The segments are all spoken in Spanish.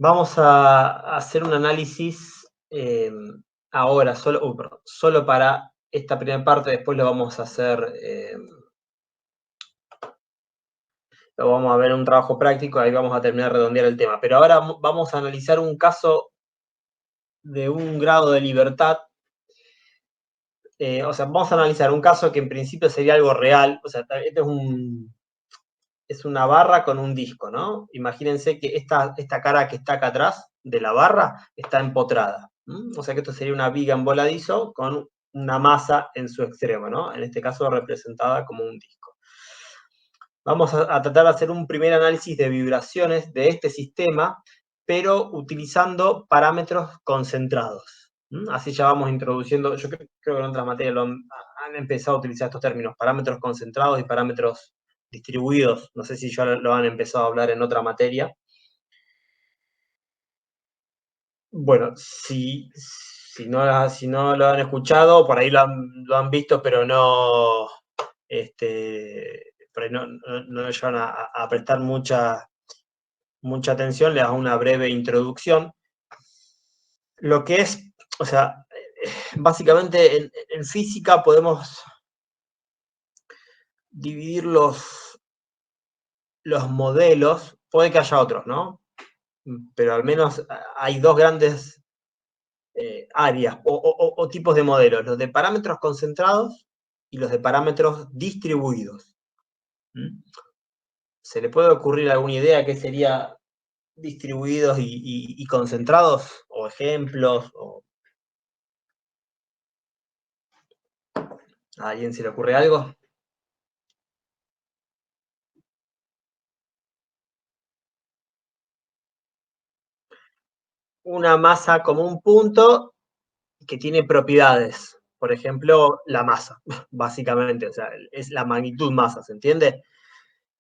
Vamos a hacer un análisis ahora, solo para esta primera parte, después lo vamos a hacer, lo vamos a ver en un trabajo práctico, ahí vamos a terminar de redondear el tema. Pero ahora vamos a analizar un caso de un grado de libertad. O sea, vamos a analizar un caso que en principio sería algo real. O sea, este es una barra con un disco, ¿no? Imagínense que esta cara que está acá atrás de la barra está empotrada. O sea que esto sería una viga en voladizo con una masa en su extremo, ¿no? En este caso representada como un disco. Vamos a tratar de hacer un primer análisis de vibraciones de este sistema, pero utilizando parámetros concentrados. Así ya vamos introduciendo, yo creo que en otras materias han empezado a utilizar estos términos, parámetros concentrados y parámetros distribuidos. No sé si ya lo han empezado a hablar en otra materia. Bueno, si no lo han escuchado, por ahí lo han visto, pero no, por ahí no llevan a prestar mucha atención, les hago una breve introducción. Lo que es, o sea, básicamente en física podemos dividir los modelos, puede que haya otros, ¿no? Pero al menos hay dos grandes áreas o tipos de modelos, los de parámetros concentrados y los de parámetros distribuidos. ¿Se le puede ocurrir alguna idea qué sería distribuidos y concentrados? ¿O ejemplos? ¿A alguien se le ocurre algo? Una masa como un punto que tiene propiedades. Por ejemplo, la masa, básicamente, o sea, es la magnitud masa, ¿se entiende?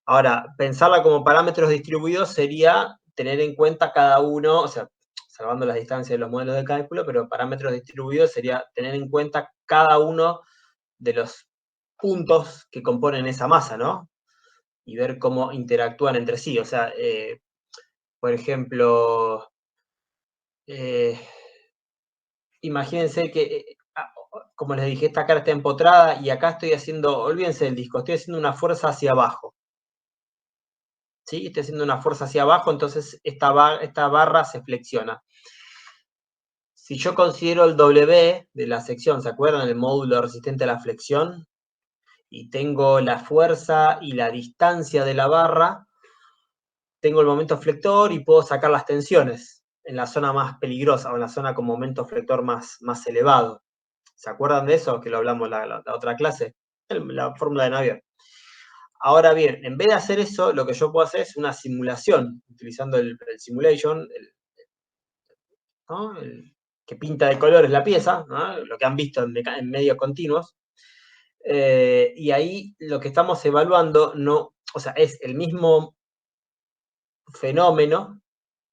Ahora, pensarla como parámetros distribuidos sería tener en cuenta cada uno, o sea, salvando las distancias de los modelos de cálculo, pero parámetros distribuidos sería tener en cuenta cada uno de los puntos que componen esa masa, ¿no? Y ver cómo interactúan entre sí. O sea, por ejemplo, eh, imagínense que, como les dije, esta cara está empotrada y acá estoy haciendo, olvídense del disco, estoy haciendo una fuerza hacia abajo. ¿Sí? Estoy haciendo una fuerza hacia abajo, entonces esta barra se flexiona. Si yo considero el W de la sección, ¿se acuerdan? El módulo resistente a la flexión, y tengo la fuerza y la distancia de la barra, tengo el momento flector y puedo sacar las tensiones en la zona más peligrosa o en la zona con momento flector más elevado. ¿Se acuerdan de eso? Que lo hablamos la otra clase, la fórmula de Navier. Ahora bien, en vez de hacer eso, lo que yo puedo hacer es una simulación, utilizando el simulation, ¿no? Que pinta de colores la pieza, ¿no? Lo que han visto en medios continuos. Y ahí lo que estamos evaluando no, o sea, es el mismo fenómeno,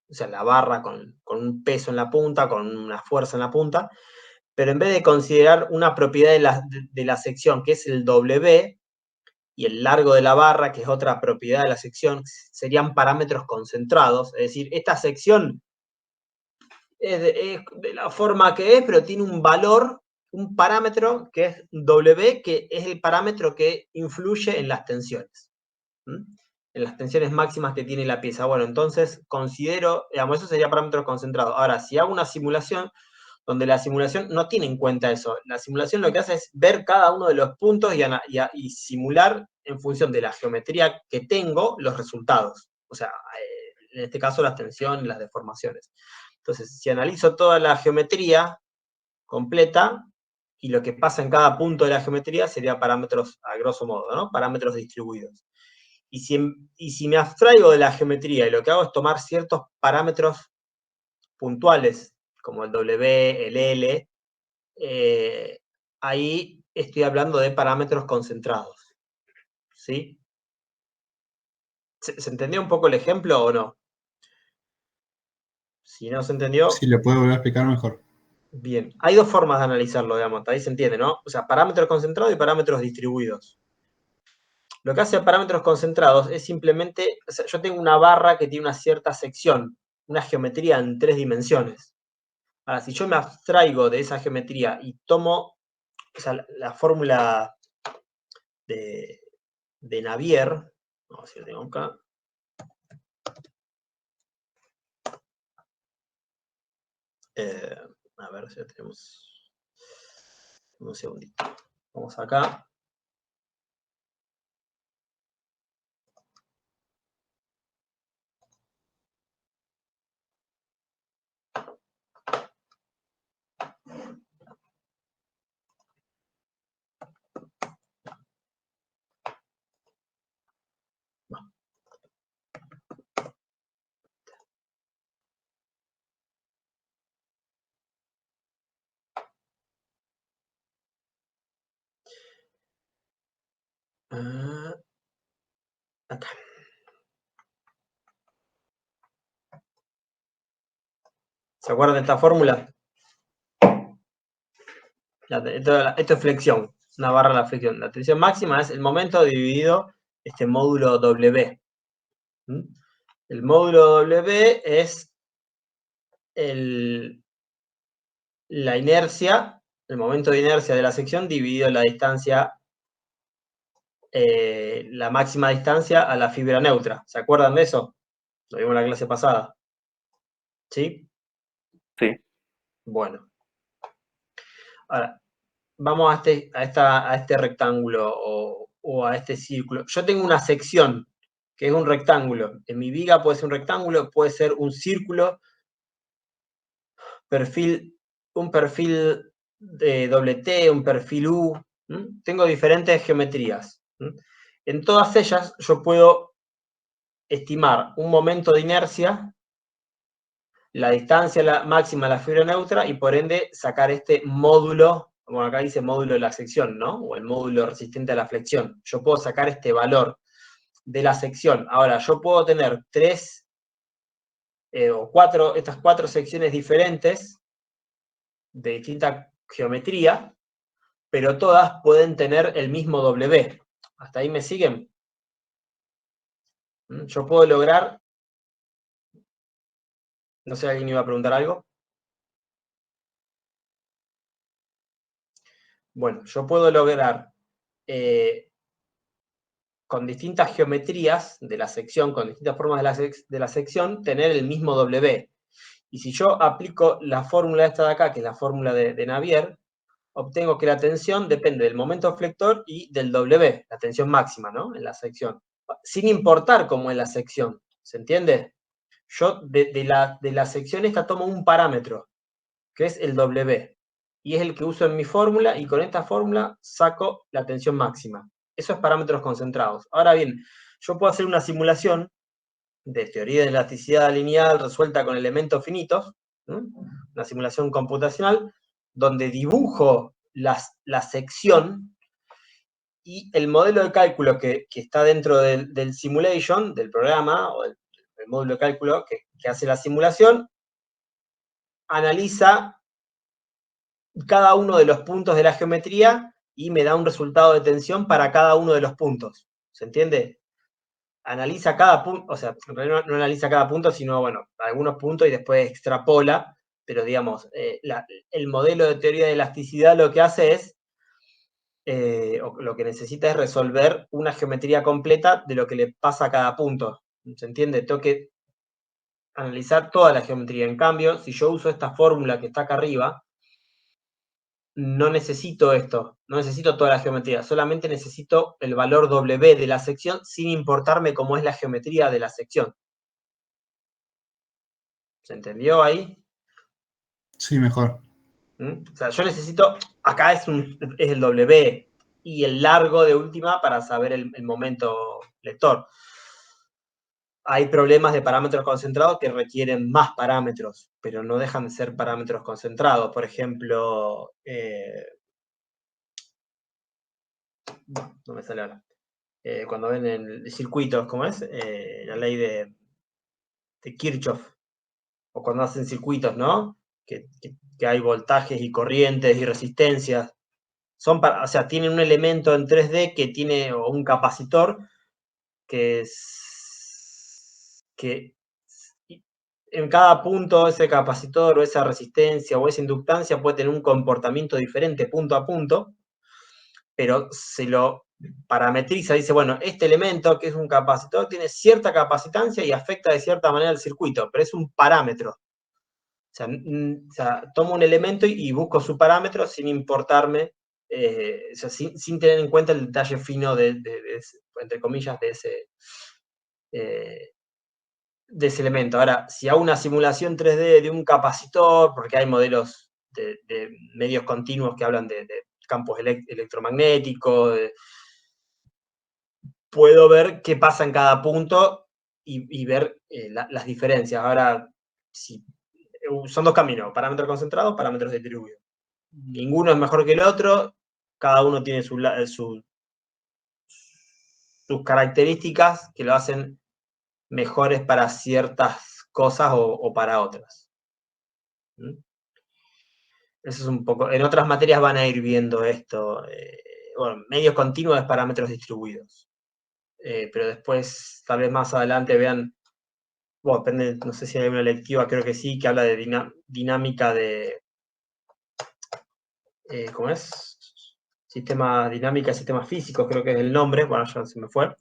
o sea, la barra con un peso en la punta, con una fuerza en la punta, pero en vez de considerar una propiedad de la sección, que es el W, y el largo de la barra, que es otra propiedad de la sección, serían parámetros concentrados, es decir, esta sección es de la forma que es, pero tiene un valor, un parámetro que es W, que es el parámetro que influye en las tensiones. En las tensiones máximas que tiene la pieza. Bueno, entonces considero, digamos, eso sería parámetros concentrados. Ahora, si hago una simulación, donde la simulación no tiene en cuenta eso, la simulación lo que hace es ver cada uno de los puntos y simular en función de la geometría que tengo los resultados. O sea, en este caso las tensiones y las deformaciones. Entonces, si analizo toda la geometría completa, y lo que pasa en cada punto de la geometría sería parámetros, a grosso modo, ¿no? Parámetros distribuidos. Y si me abstraigo de la geometría y lo que hago es tomar ciertos parámetros puntuales, como el W, el L, ahí estoy hablando de parámetros concentrados. ¿Sí? ¿Se entendió un poco el ejemplo o no? Si no se entendió, Si lo puedo volver a explicar mejor. bien. Hay dos formas de analizarlo, digamos, ahí se entiende, ¿no? O sea, parámetros concentrados y parámetros distribuidos. Lo que hace parámetros concentrados es simplemente, o sea, yo tengo una barra que tiene una cierta sección. una geometría en 3 dimensiones. Ahora, si yo me abstraigo de esa geometría y tomo, o sea, la fórmula de Navier, vamos a ver si lo tengo acá. A ver si lo tenemos. Un segundito. Vamos acá. Acá. ¿Se acuerdan de esta fórmula? Esto es flexión, una barra de la flexión. La tensión máxima es el momento dividido este módulo W. El módulo W es la inercia, el momento de inercia de la sección dividido en la distancia, la máxima distancia a la fibra neutra. ¿Se acuerdan de eso? Lo vimos en la clase pasada. ¿Sí? Sí. Bueno. Ahora, vamos a este rectángulo o a este círculo. Yo tengo una sección que es un rectángulo. En mi viga puede ser un rectángulo, puede ser un círculo, un perfil de doble T, un perfil U. Tengo diferentes geometrías. En todas ellas yo puedo estimar un momento de inercia, la distancia máxima a la fibra neutra y por ende sacar este módulo, como acá dice módulo de la sección, ¿no? O el módulo resistente a la flexión. Yo puedo sacar este valor de la sección. Ahora, yo puedo tener estas cuatro secciones diferentes de distinta geometría, pero todas pueden tener el mismo W. ¿Hasta ahí me siguen? Yo puedo lograr... No sé, ¿alguien iba a preguntar algo? Bueno, yo puedo lograr con distintas geometrías de la sección, con distintas formas de la sección, tener el mismo W. Y si yo aplico la fórmula esta de acá, que es la fórmula de Navier, obtengo que la tensión depende del momento flector y del W, la tensión máxima, ¿no? En la sección. Sin importar cómo es la sección, ¿se entiende? Yo de la sección esta tomo un parámetro, que es el W, y es el que uso en mi fórmula, y con esta fórmula saco la tensión máxima. Eso es parámetros concentrados. Ahora bien, yo puedo hacer una simulación de teoría de elasticidad lineal resuelta con elementos finitos, una simulación computacional, donde dibujo la sección y el modelo de cálculo que está dentro del simulation, del programa, o el módulo de cálculo que hace la simulación, analiza cada uno de los puntos de la geometría y me da un resultado de tensión para cada uno de los puntos. ¿Se entiende? Analiza cada punto, o sea, en realidad no analiza cada punto, sino, bueno, algunos puntos y después extrapola, pero digamos, el modelo de teoría de elasticidad lo que hace es, o lo que necesita es resolver una geometría completa de lo que le pasa a cada punto. ¿Se entiende? Tengo que analizar toda la geometría. En cambio, si yo uso esta fórmula que está acá arriba, no necesito esto, no necesito toda la geometría, solamente necesito el valor W de la sección sin importarme cómo es la geometría de la sección. ¿Se entendió ahí? Sí, mejor. O sea, yo necesito, acá es el W y el largo de última para saber el momento lector. Hay problemas de parámetros concentrados que requieren más parámetros, pero no dejan de ser parámetros concentrados. Por ejemplo, no me sale ahora. Cuando ven en circuitos, ¿cómo es? La ley de Kirchhoff, o cuando hacen circuitos, ¿no? Que hay voltajes y corrientes y resistencias. O sea, tienen un elemento en 3D que tiene, o un capacitor, que en cada punto ese capacitor o esa resistencia o esa inductancia puede tener un comportamiento diferente punto a punto, pero se lo parametriza, dice, bueno, este elemento que es un capacitor tiene cierta capacitancia y afecta de cierta manera el circuito, pero es un parámetro. O sea, tomo un elemento y busco su parámetro sin importarme, o sea, sin tener en cuenta el detalle fino entre comillas, de ese elemento. Ahora, si hago una simulación 3D de un capacitor, porque hay modelos de medios continuos que hablan de campos electromagnéticos, puedo ver qué pasa en cada punto y ver las diferencias. Ahora, si, son dos caminos, parámetros concentrados, parámetros distribuidos. Ninguno es mejor que el otro, cada uno tiene sus características que lo hacen mejores para ciertas cosas o para otras. Eso es un poco. En otras materias van a ir viendo esto. Bueno, medios continuos es parámetros distribuidos. Pero después, tal vez más adelante vean. Bueno, depende, no sé si hay una electiva, creo que sí, que habla de dinámica de. ¿Cómo es? Sistema dinámica de sistemas físicos, creo que es el nombre. Bueno, ya se me fue.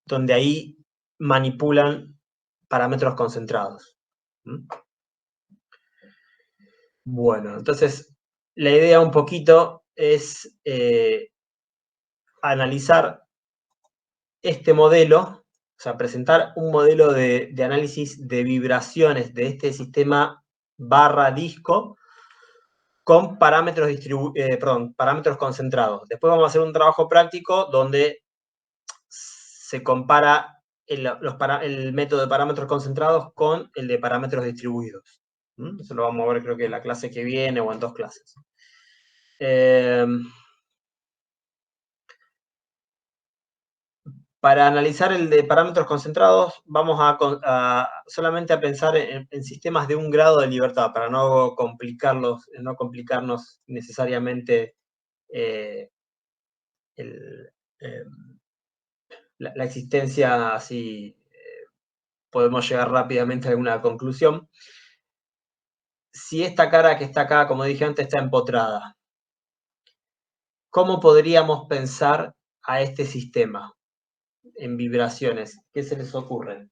Donde ahí manipulan parámetros concentrados. Bueno, entonces la idea un poquito es analizar este modelo, o sea, presentar un modelo de análisis de vibraciones de este sistema barra disco con parámetros, parámetros concentrados. Después vamos a hacer un trabajo práctico donde se compara el método de parámetros concentrados con el de parámetros distribuidos. Eso lo vamos a ver creo que en la clase que viene o en 2 clases. Para analizar el de parámetros concentrados, vamos solamente a pensar en sistemas de un grado de libertad, para no complicarnos necesariamente la existencia, así podemos llegar rápidamente a alguna conclusión. Si esta cara que está acá, como dije antes, está empotrada, ¿cómo podríamos pensar a este sistema en vibraciones? ¿Qué se les ocurre?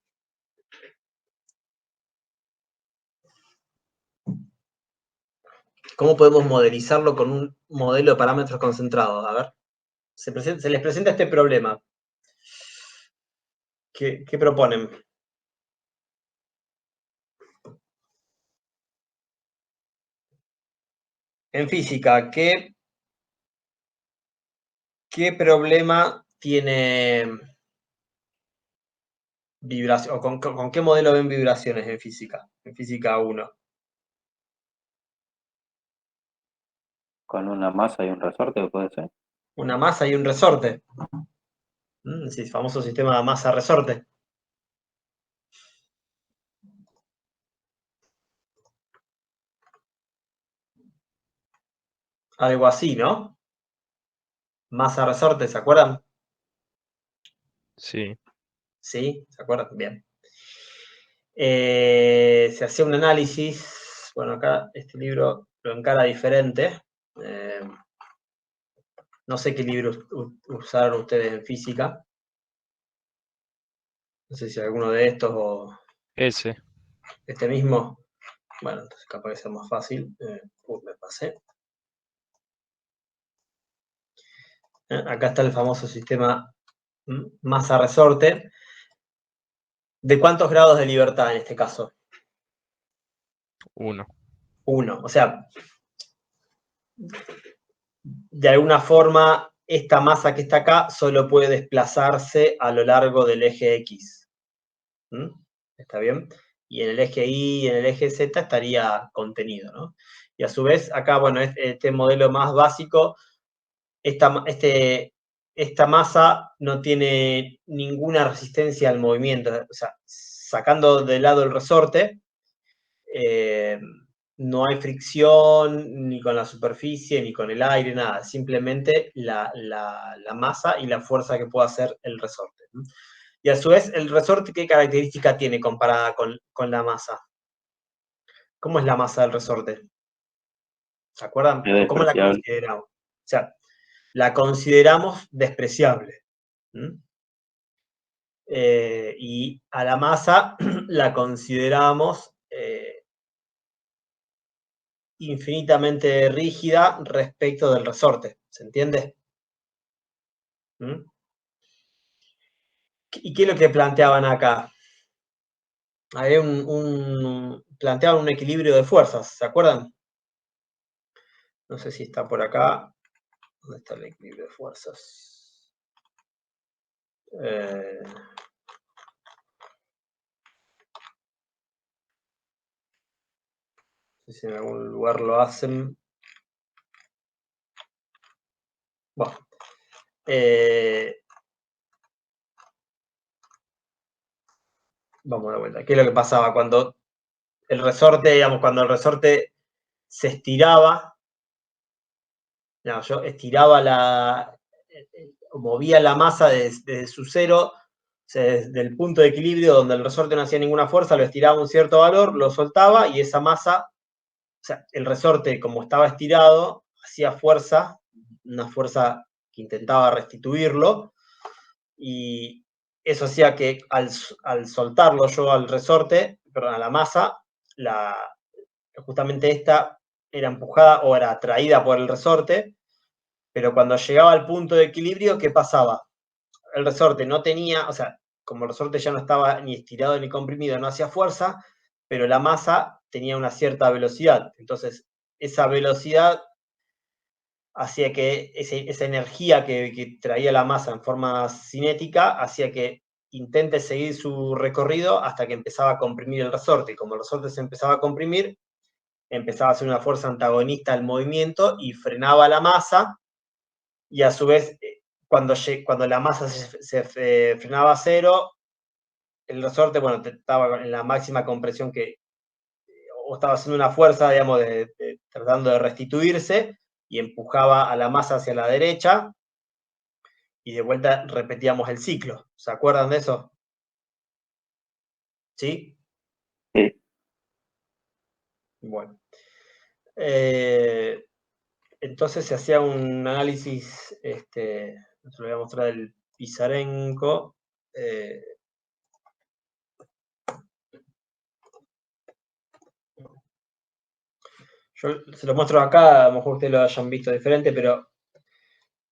¿Cómo podemos modelizarlo con un modelo de parámetros concentrados? A ver, se les presenta este problema. ¿Qué proponen? En física, ¿qué problema tiene vibración? ¿O con qué modelo ven vibraciones en física? En física 1. Con una masa y un resorte, ¿puede ser? Una masa y un resorte. Sí, famoso sistema de masa-resorte. Algo así, ¿no? Masa-resorte, ¿se acuerdan? Sí. Sí, ¿se acuerdan? Bien. Se hacía un análisis, bueno, acá este libro lo encara diferente. No sé qué libros usaron ustedes en física. No sé si alguno de estos o Ese. este mismo. Bueno, entonces capaz que sea más fácil. Me pasé. Acá está el famoso sistema masa-resorte. ¿De cuántos grados de libertad en este caso? 1. 1. O sea, de alguna forma, esta masa que está acá solo puede desplazarse a lo largo del eje X. ¿Está bien? Y en el eje Y y en el eje Z estaría contenido, ¿no? Y a su vez, acá, bueno, este modelo más básico, esta masa no tiene ninguna resistencia al movimiento. O sea, sacando de lado el resorte, no hay fricción ni con la superficie, ni con el aire, nada. Simplemente la masa y la fuerza que puede hacer el resorte. Y a su vez, el resorte, ¿qué característica tiene comparada con la masa? ¿Cómo es la masa del resorte? ¿Se acuerdan? Es ¿Cómo la despreciable. consideramos? O sea, la consideramos despreciable. Y a la masa la consideramos infinitamente rígida respecto del resorte. ¿Se entiende? ¿Y qué es lo que planteaban acá? Había planteaban un equilibrio de fuerzas, ¿se acuerdan? No sé si está por acá. ¿Dónde está el equilibrio de fuerzas? No sé si en algún lugar lo hacen. Bueno. Vamos de vuelta. ¿Qué es lo que pasaba? Cuando el resorte, digamos, cuando el resorte se estiraba, no, yo estiraba movía la masa desde su cero, o sea, desde el punto de equilibrio donde el resorte no hacía ninguna fuerza, lo estiraba a un cierto valor, lo soltaba y esa masa, o sea, el resorte como estaba estirado, hacía fuerza, una fuerza que intentaba restituirlo, y eso hacía que al soltarlo yo al resorte, perdón, a la masa, justamente esta era empujada o era atraída por el resorte, pero cuando llegaba al punto de equilibrio, ¿qué pasaba? El resorte no tenía, o sea, como el resorte ya no estaba ni estirado ni comprimido, no hacía fuerza, pero la masa tenía una cierta velocidad. Entonces, esa velocidad hacía que esa energía que traía la masa en forma cinética, hacía que intente seguir su recorrido hasta que empezaba a comprimir el resorte. Y como el resorte se empezaba a comprimir, empezaba a hacer una fuerza antagonista al movimiento y frenaba la masa, y a su vez, cuando la masa se frenaba a cero, el resorte, bueno, estaba en la máxima compresión o estaba haciendo una fuerza, digamos, tratando de restituirse, y empujaba a la masa hacia la derecha, y de vuelta repetíamos el ciclo. ¿Se acuerdan de eso? ¿Sí? Sí. Bueno. Entonces se hacía un análisis, se lo voy a mostrar el Pisarenko. Yo se lo muestro acá, a lo mejor ustedes lo hayan visto diferente, pero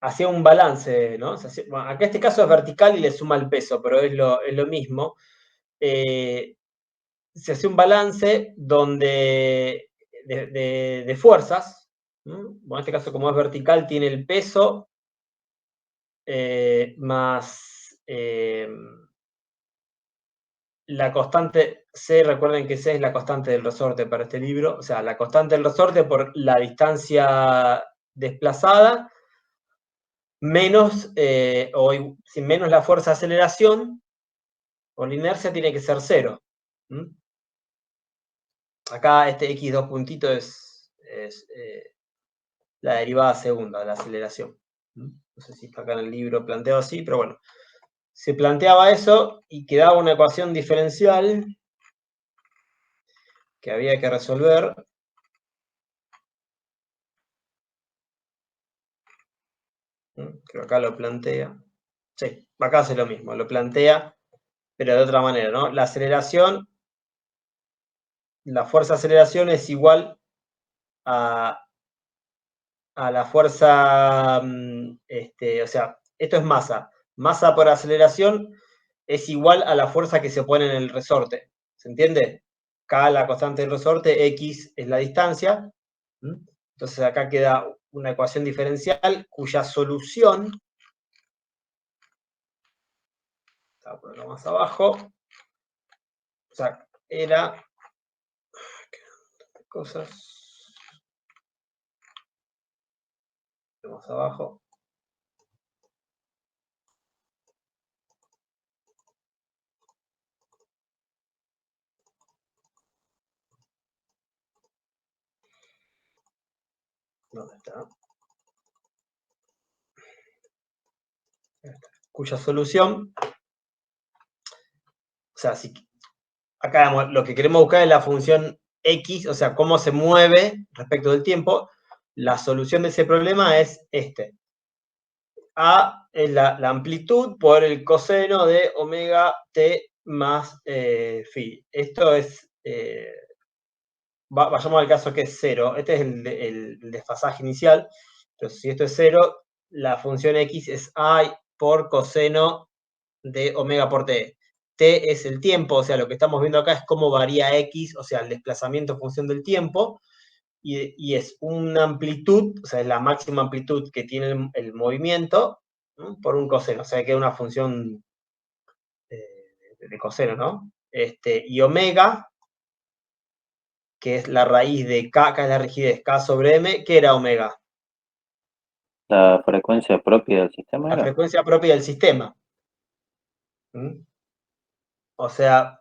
hacía un balance, ¿no? Bueno, acá este caso es vertical y le suma el peso, pero es lo mismo. Se hace un balance donde de fuerzas, ¿no? Bueno, en este caso, como es vertical, tiene el peso más la constante C. Recuerden que C es la constante del resorte para este libro, o sea, la constante del resorte por la distancia desplazada menos, menos la fuerza de aceleración, por la inercia tiene que ser 0. Acá este x2 puntito es la derivada segunda de la aceleración. No sé si está acá en el libro planteado así, pero bueno. Se planteaba eso y quedaba una ecuación diferencial que había que resolver. Creo que acá lo plantea. Sí, acá hace lo mismo, lo plantea, pero de otra manera, ¿no? La aceleración, la fuerza de aceleración es igual a la fuerza, o sea, esto es masa. Masa por aceleración es igual a la fuerza que se pone en el resorte. ¿Se entiende? K la constante del resorte, X es la distancia. Entonces acá queda una ecuación diferencial cuya solución, está por acá más abajo, o sea, era cosas más abajo. ¿Dónde está? Cuya solución sea, si acá lo que queremos buscar es la función X, o sea, cómo se mueve respecto del tiempo. La solución de ese problema es este. A es la amplitud por el coseno de omega t más phi. Esto es, vayamos al caso que es 0. Este es el desfasaje inicial. Entonces, si esto es 0, la función x es a por coseno de omega por t. T es el tiempo, o sea, lo que estamos viendo acá es cómo varía x, o sea, el desplazamiento en función del tiempo, y es una amplitud, o sea, es la máxima amplitud que tiene el movimiento, ¿no? Por un coseno, o sea, que es una función de coseno, ¿no? Y omega, que es la raíz de k, que es la rigidez, k sobre m, ¿qué era omega? La frecuencia propia del sistema La era. frecuencia propia del sistema. ¿Mm? O sea,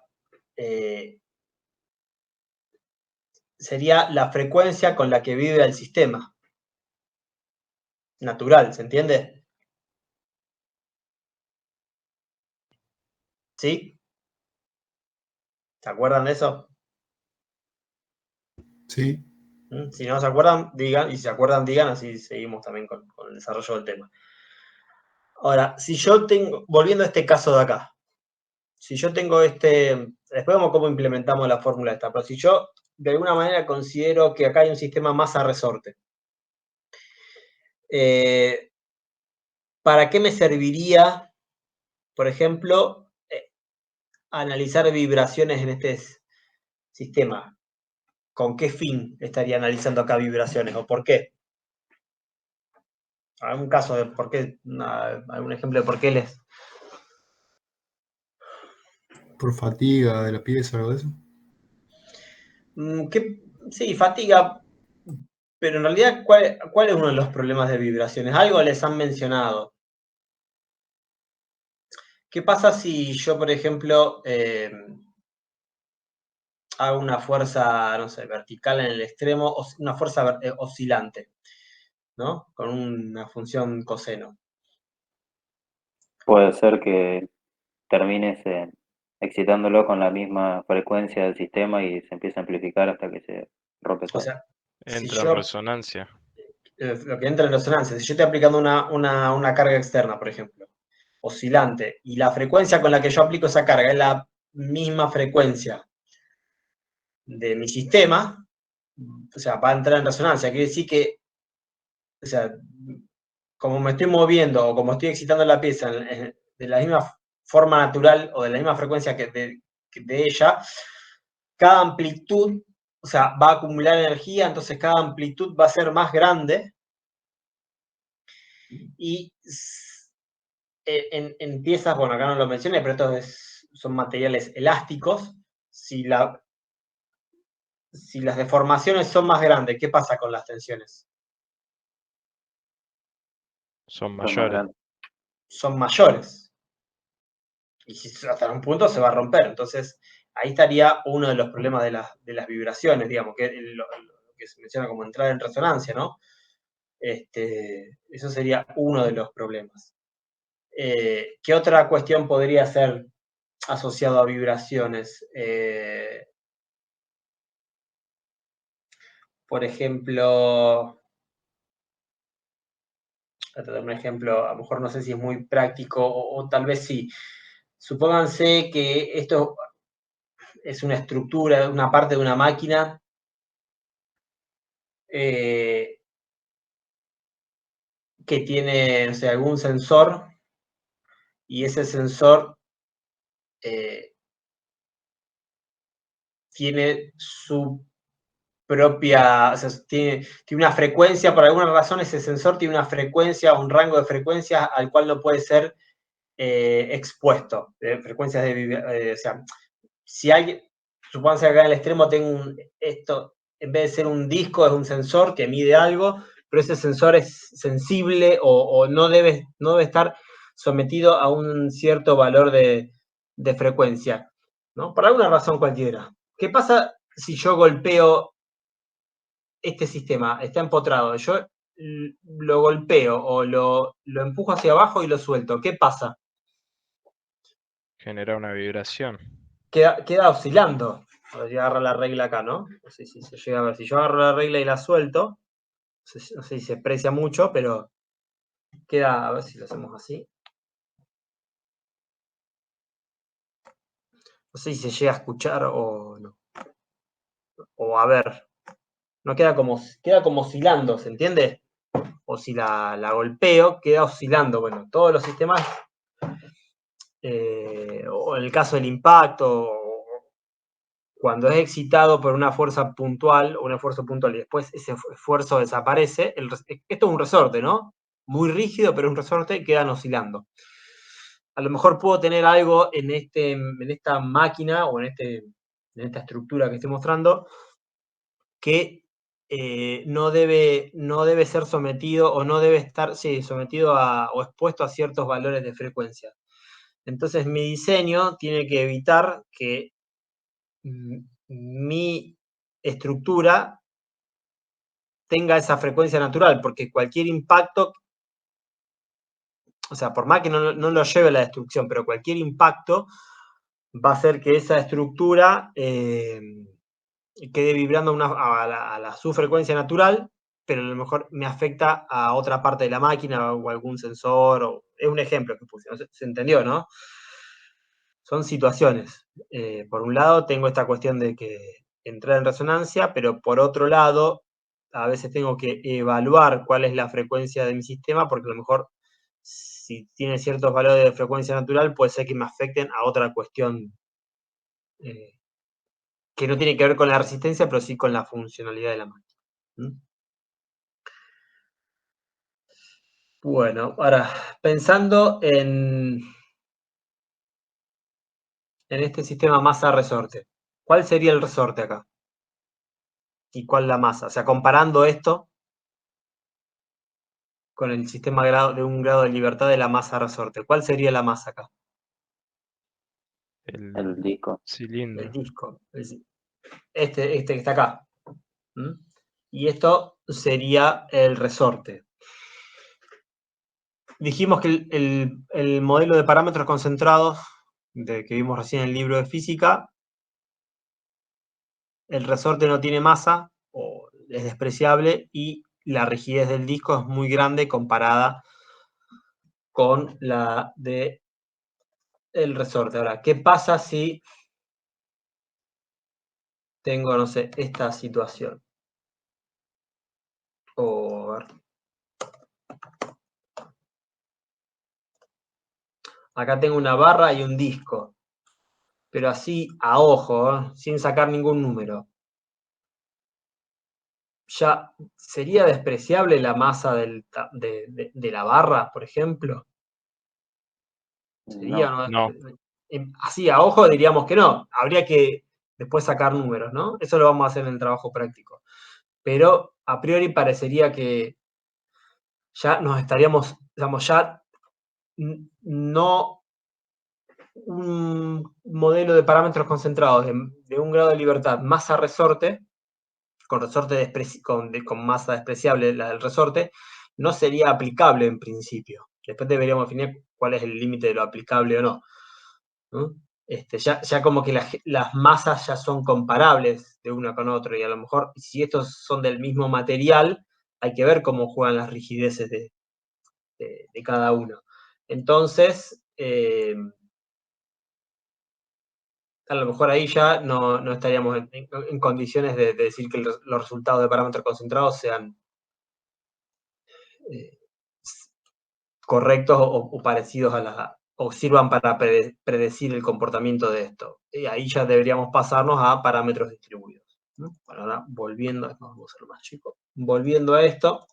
sería la frecuencia con la que vive el sistema. Natural, ¿se entiende? ¿Sí? ¿Se acuerdan de eso? Sí. Si no se acuerdan, digan, y si se acuerdan, digan, así seguimos también con el desarrollo del tema. Ahora, si yo tengo, volviendo a este caso de acá, si yo tengo después vemos cómo implementamos la fórmula esta, pero si yo de alguna manera considero que acá hay un sistema masa-resorte, ¿para qué me serviría, por ejemplo, analizar vibraciones en este sistema? ¿Con qué fin estaría analizando acá vibraciones o por qué? ¿Algún caso de por qué? ¿Algún ejemplo de por qué les? Por fatiga de la pieza, algo de eso. Sí, fatiga, pero en realidad, ¿cuál es uno de los problemas de vibraciones? Algo les han mencionado. ¿Qué pasa si yo, por ejemplo, hago una fuerza, no sé, vertical en el extremo, una fuerza oscilante, ¿no? Con una función coseno. Puede ser que termines excitándolo con la misma frecuencia del sistema y se empieza a amplificar hasta que se rompe O todo. sea, si Entra en yo, resonancia. lo que entra en resonancia, si yo estoy aplicando una carga externa, por ejemplo, oscilante, y la frecuencia con la que yo aplico esa carga es la misma frecuencia de mi sistema, o sea, va a entrar en resonancia. Quiere decir que, o sea, como me estoy moviendo o como estoy excitando la pieza de la misma forma natural o de la misma frecuencia que de ella, cada amplitud, o sea, va a acumular energía, entonces cada amplitud va a ser más grande y en piezas, bueno, acá no lo mencioné, pero estos son materiales elásticos. Si las deformaciones son más grandes, ¿qué pasa con las tensiones? Son Son más mayores. grandes. Son mayores. Y si hasta un punto se va a romper. Entonces, ahí estaría uno de los problemas de las vibraciones, digamos, que lo que se menciona como entrar en resonancia, ¿no? Eso sería uno de los problemas. ¿Qué otra cuestión podría ser asociado a vibraciones? Por ejemplo, voy a tratar un ejemplo, a lo mejor no sé si es muy práctico o tal vez sí. Supónganse que esto es una estructura, una parte de una máquina que tiene, no sé, algún sensor y ese sensor tiene su propia, o sea, tiene una frecuencia, por alguna razón ese sensor tiene una frecuencia, un rango de frecuencias al cual no puede ser expuesto, frecuencias o sea, si alguien, supónganse acá en el extremo tengo esto, en vez de ser un disco, es un sensor que mide algo, pero ese sensor es sensible o no debe estar sometido a un cierto valor de frecuencia, ¿no? Por alguna razón cualquiera. ¿Qué pasa si yo golpeo este sistema? Está empotrado. Yo lo golpeo o lo empujo hacia abajo y lo suelto. ¿Qué pasa? Genera una vibración. queda oscilando. Voy a agarrar la regla acá, ¿no? No sé si se llega a ver. Si yo agarro la regla y la suelto, no sé si se aprecia mucho, pero queda, a ver si lo hacemos así. No sé si se llega a escuchar o no. O a ver. No queda como oscilando, ¿se entiende? O si la golpeo, queda oscilando. Bueno, todos los sistemas, o en el caso del impacto, cuando es excitado por una fuerza puntual o un esfuerzo puntual y después ese esfuerzo desaparece, esto es un resorte, ¿no? Muy rígido, pero es un resorte y quedan oscilando. A lo mejor puedo tener algo en esta máquina o en esta estructura que estoy mostrando que no debe ser sometido o no debe estar sometido o expuesto a ciertos valores de frecuencia. Entonces mi diseño tiene que evitar que mi estructura tenga esa frecuencia natural, porque cualquier impacto, o sea, por más que no lo lleve a la destrucción, pero cualquier impacto va a hacer que esa estructura quede vibrando a su frecuencia natural, pero a lo mejor me afecta a otra parte de la máquina o algún sensor. Es un ejemplo que puse, ¿no? ¿Se entendió, no? Son situaciones. Por un lado tengo esta cuestión de que entrar en resonancia, pero por otro lado a veces tengo que evaluar cuál es la frecuencia de mi sistema, porque a lo mejor si tiene ciertos valores de frecuencia natural puede ser que me afecten a otra cuestión que no tiene que ver con la resistencia, pero sí con la funcionalidad de la máquina. Bueno, ahora, pensando en este sistema masa-resorte, ¿cuál sería el resorte acá? ¿Y cuál la masa? O sea, comparando esto con el sistema de un grado de libertad de la masa-resorte, ¿cuál sería la masa acá? El disco. Cilindro. El disco. Este que está acá. Y esto sería el resorte. Dijimos que el modelo de parámetros concentrados que vimos recién en el libro de física, el resorte no tiene masa o es despreciable y la rigidez del disco es muy grande comparada con la del resorte. Ahora, ¿qué pasa si tengo, no sé, esta situación? A ver. Acá tengo una barra y un disco, pero así a ojo, sin sacar ningún número. ¿Ya sería despreciable la masa de la barra, por ejemplo? ¿Sería o No. Así a ojo diríamos que no. Habría que después sacar números, ¿no? Eso lo vamos a hacer en el trabajo práctico. Pero a priori parecería que ya nos estaríamos, digamos, ya no un modelo de parámetros concentrados de un grado de libertad masa-resorte, con masa despreciable la del resorte, no sería aplicable en principio. Después deberíamos definir cuál es el límite de lo aplicable o no. ¿No? Ya como que las masas ya son comparables de una con otra y a lo mejor si estos son del mismo material, hay que ver cómo juegan las rigideces de cada uno. Entonces, a lo mejor ahí ya no estaríamos en condiciones de decir que los resultados de parámetros concentrados sean correctos o parecidos o sirvan para predecir el comportamiento de esto. Y ahí ya deberíamos pasarnos a parámetros distribuidos. Bueno, ahora volviendo, vamos a hacerlo más chico. Volviendo a esto,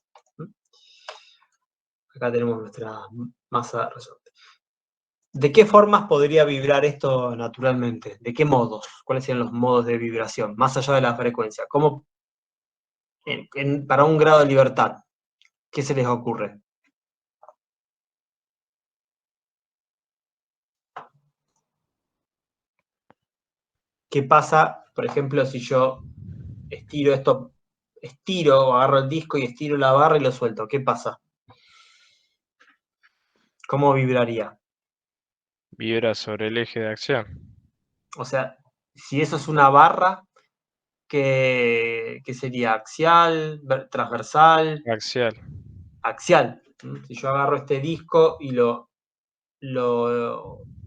acá tenemos nuestra masa resorte. ¿De qué formas podría vibrar esto naturalmente? ¿De qué modos? ¿Cuáles serían los modos de vibración? Más allá de la frecuencia. ¿Cómo, para un grado de libertad, qué se les ocurre? ¿Qué pasa, por ejemplo, si yo estiro o agarro el disco y estiro la barra y lo suelto? ¿Qué pasa? ¿Cómo vibraría? Vibra sobre el eje de acción. O sea, si eso es una barra, ¿qué sería? ¿Axial? ¿Transversal? Axial. Axial. Si yo agarro este disco y lo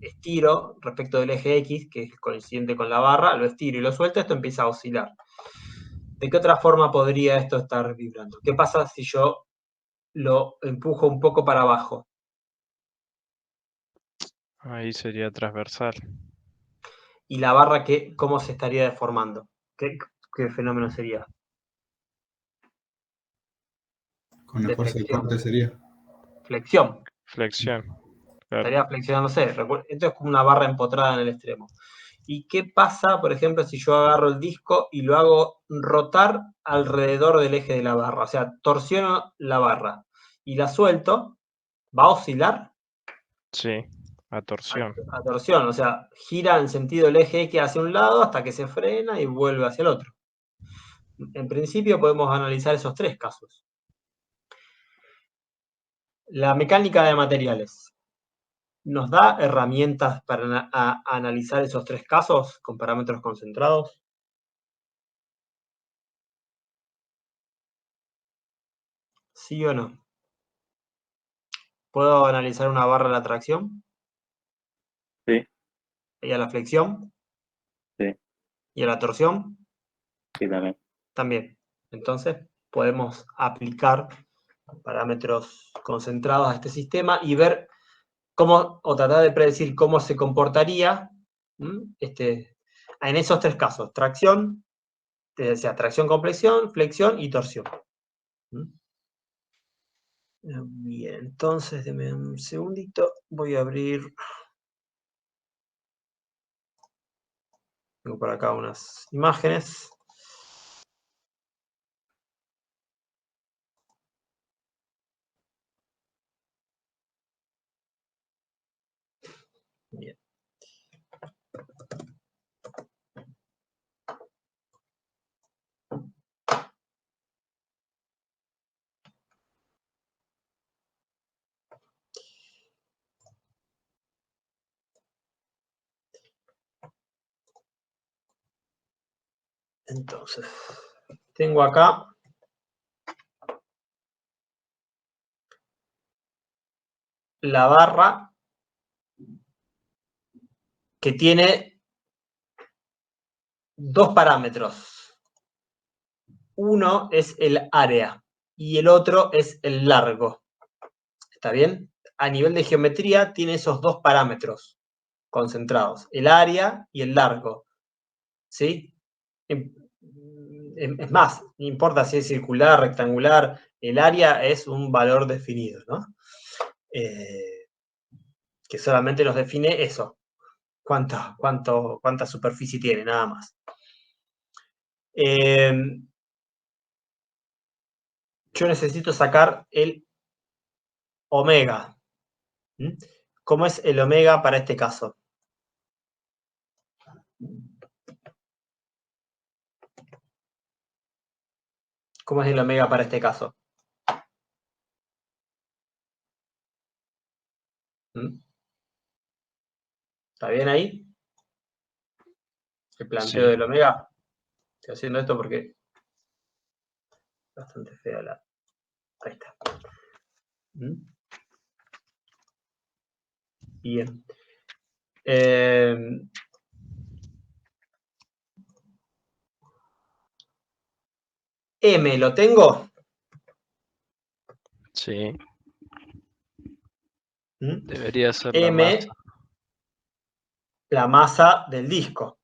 estiro respecto del eje X, que es coincidente con la barra, lo estiro y lo suelto, esto empieza a oscilar. ¿De qué otra forma podría esto estar vibrando? ¿Qué pasa si yo lo empujo un poco para abajo? Ahí sería transversal. ¿Y la barra cómo se estaría deformando? ¿Qué fenómeno sería? Con la De fuerza del flexión. corte sería. Flexión. Flexión. Claro. Estaría flexionándose. Esto es como una barra empotrada en el extremo. ¿Y qué pasa, por ejemplo, si yo agarro el disco y lo hago rotar alrededor del eje de la barra? O sea, torsiono la barra y la suelto, ¿va a oscilar? Sí, a torsión. A torsión, o sea, gira en sentido el eje X hacia un lado hasta que se frena y vuelve hacia el otro. En principio podemos analizar esos tres casos. La mecánica de materiales nos da herramientas para analizar esos tres casos con parámetros concentrados. ¿Sí o no? ¿Puedo analizar una barra a la tracción? Sí, ¿Y a la flexión? sí, ¿Y a la torsión? sí, también. También. Entonces, podemos aplicar parámetros concentrados a este sistema y ver cómo, o tratar de predecir cómo se comportaría en esos tres casos: tracción, tracción con flexión y torsión. Bien, entonces, denme un segundito, voy a abrir. Tengo por acá unas imágenes. Bien. Entonces, tengo acá la barra que tiene dos parámetros. Uno es el área y el otro es el largo. ¿Está bien? A nivel de geometría tiene esos dos parámetros concentrados, el área y el largo. ¿Sí? Es más, no importa si es circular, rectangular, el área es un valor definido, ¿no? Que solamente nos define eso, cuánta superficie tiene, nada más. Yo necesito sacar el omega. ¿Cómo es el omega para este caso? ¿Cómo es el omega para este caso? ¿Está bien ahí? El planteo Sí. del omega. Estoy haciendo esto porque es bastante fea la... Ahí está. Bien. M, ¿lo tengo? Sí. Debería ser la M, masa. la masa del disco.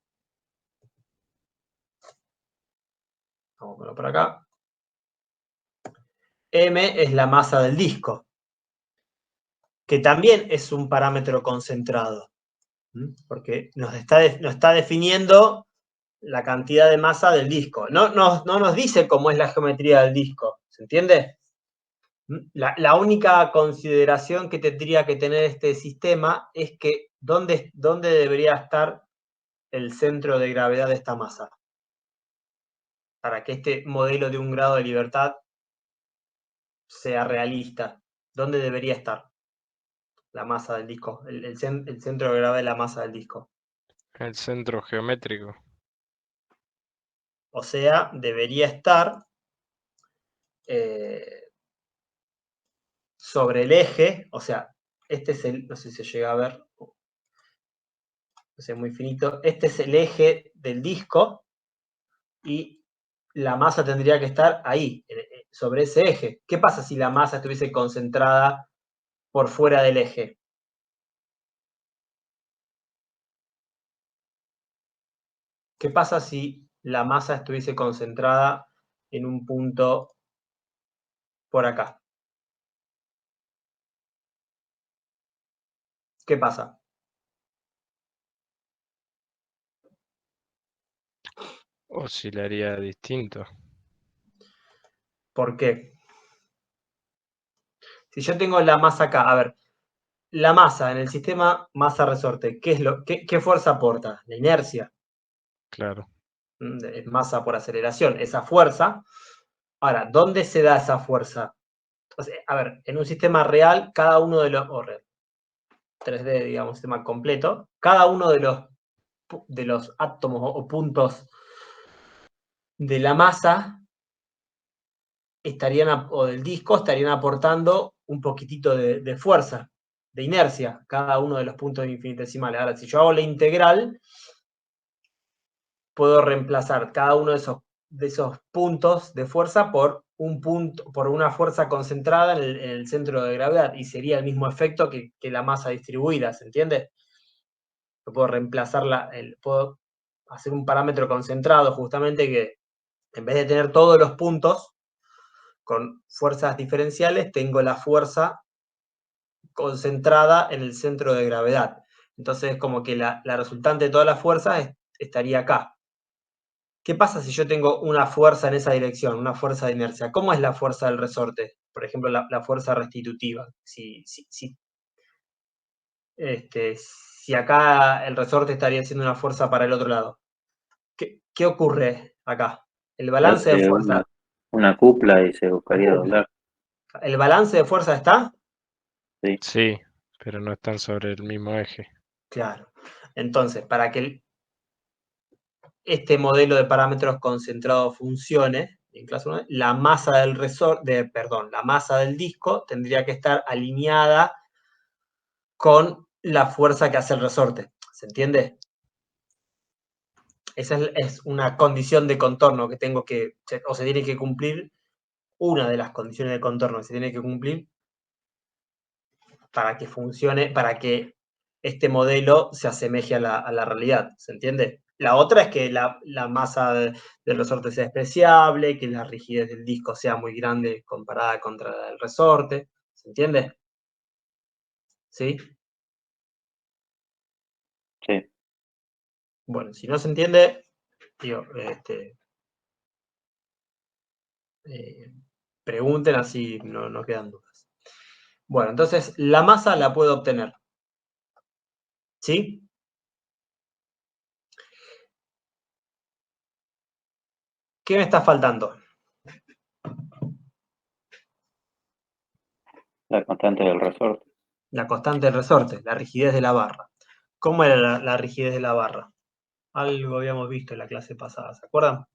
Vamos a ponerlo por acá. M es la masa del disco, que también es un parámetro concentrado, porque nos está definiendo la cantidad de masa del disco. No nos dice cómo es la geometría del disco, ¿se entiende? La única consideración que tendría que tener este sistema es que ¿dónde debería estar el centro de gravedad de esta masa? Para que este modelo de un grado de libertad sea realista. ¿Dónde debería estar la masa del disco? El centro de gravedad de la masa del disco. El centro geométrico. O sea, debería estar sobre el eje, o sea, este es el, no sé si se llega a ver, no sé, muy finito, este es el eje del disco y la masa tendría que estar ahí, sobre ese eje. ¿Qué pasa si la masa estuviese concentrada por fuera del eje? ¿Qué pasa si la masa estuviese concentrada en un punto por acá? ¿Qué pasa? Oscilaría distinto. ¿Por qué? Si yo tengo la masa acá, a ver, la masa en el sistema masa-resorte, ¿qué fuerza aporta? La inercia. Claro. Es masa por aceleración, esa fuerza. Ahora, ¿dónde se da esa fuerza? O sea, a ver, en un sistema real, cada uno de los, 3D, digamos, sistema completo, cada uno de los átomos o puntos de la masa o del disco estarían aportando un poquitito de fuerza, de inercia, cada uno de los puntos infinitesimales. Ahora, si yo hago la integral, puedo reemplazar cada uno de esos puntos de fuerza por un punto, por una fuerza concentrada en el centro de gravedad, y sería el mismo efecto que la masa distribuida, ¿se entiende? Yo puedo reemplazarla, puedo hacer un parámetro concentrado justamente que en vez de tener todos los puntos con fuerzas diferenciales, tengo la fuerza concentrada en el centro de gravedad. Entonces es como que la resultante de todas las fuerzas estaría acá. ¿Qué pasa si yo tengo una fuerza en esa dirección, una fuerza de inercia? ¿Cómo es la fuerza del resorte? Por ejemplo, la fuerza restitutiva. Si acá el resorte estaría haciendo una fuerza para el otro lado. ¿Qué ocurre acá? El balance de Hace fuerza. una cupla y se buscaría doblar. ¿El balance de fuerza está? Sí, Sí, pero no están sobre el mismo eje. Claro. Entonces, para que este modelo de parámetros concentrados funcione, en clase 1, la masa del la masa del disco tendría que estar alineada con la fuerza que hace el resorte. ¿Se entiende? Esa es una condición de contorno que tengo que, o se tiene que cumplir, una de las condiciones de contorno que se tiene que cumplir para que funcione, para que este modelo se asemeje a la realidad. ¿Se entiende? La otra es que la masa del resorte sea despreciable, que la rigidez del disco sea muy grande comparada contra el resorte. ¿Se entiende? ¿Sí? sí. Bueno, si no se entiende, digo, pregunten, así no quedan dudas. Bueno, entonces la masa la puedo obtener. ¿Sí? ¿Qué me está faltando? La constante del resorte. La constante del resorte, la rigidez de la barra. ¿Cómo era la rigidez de la barra? Algo habíamos visto en la clase pasada, ¿se acuerdan?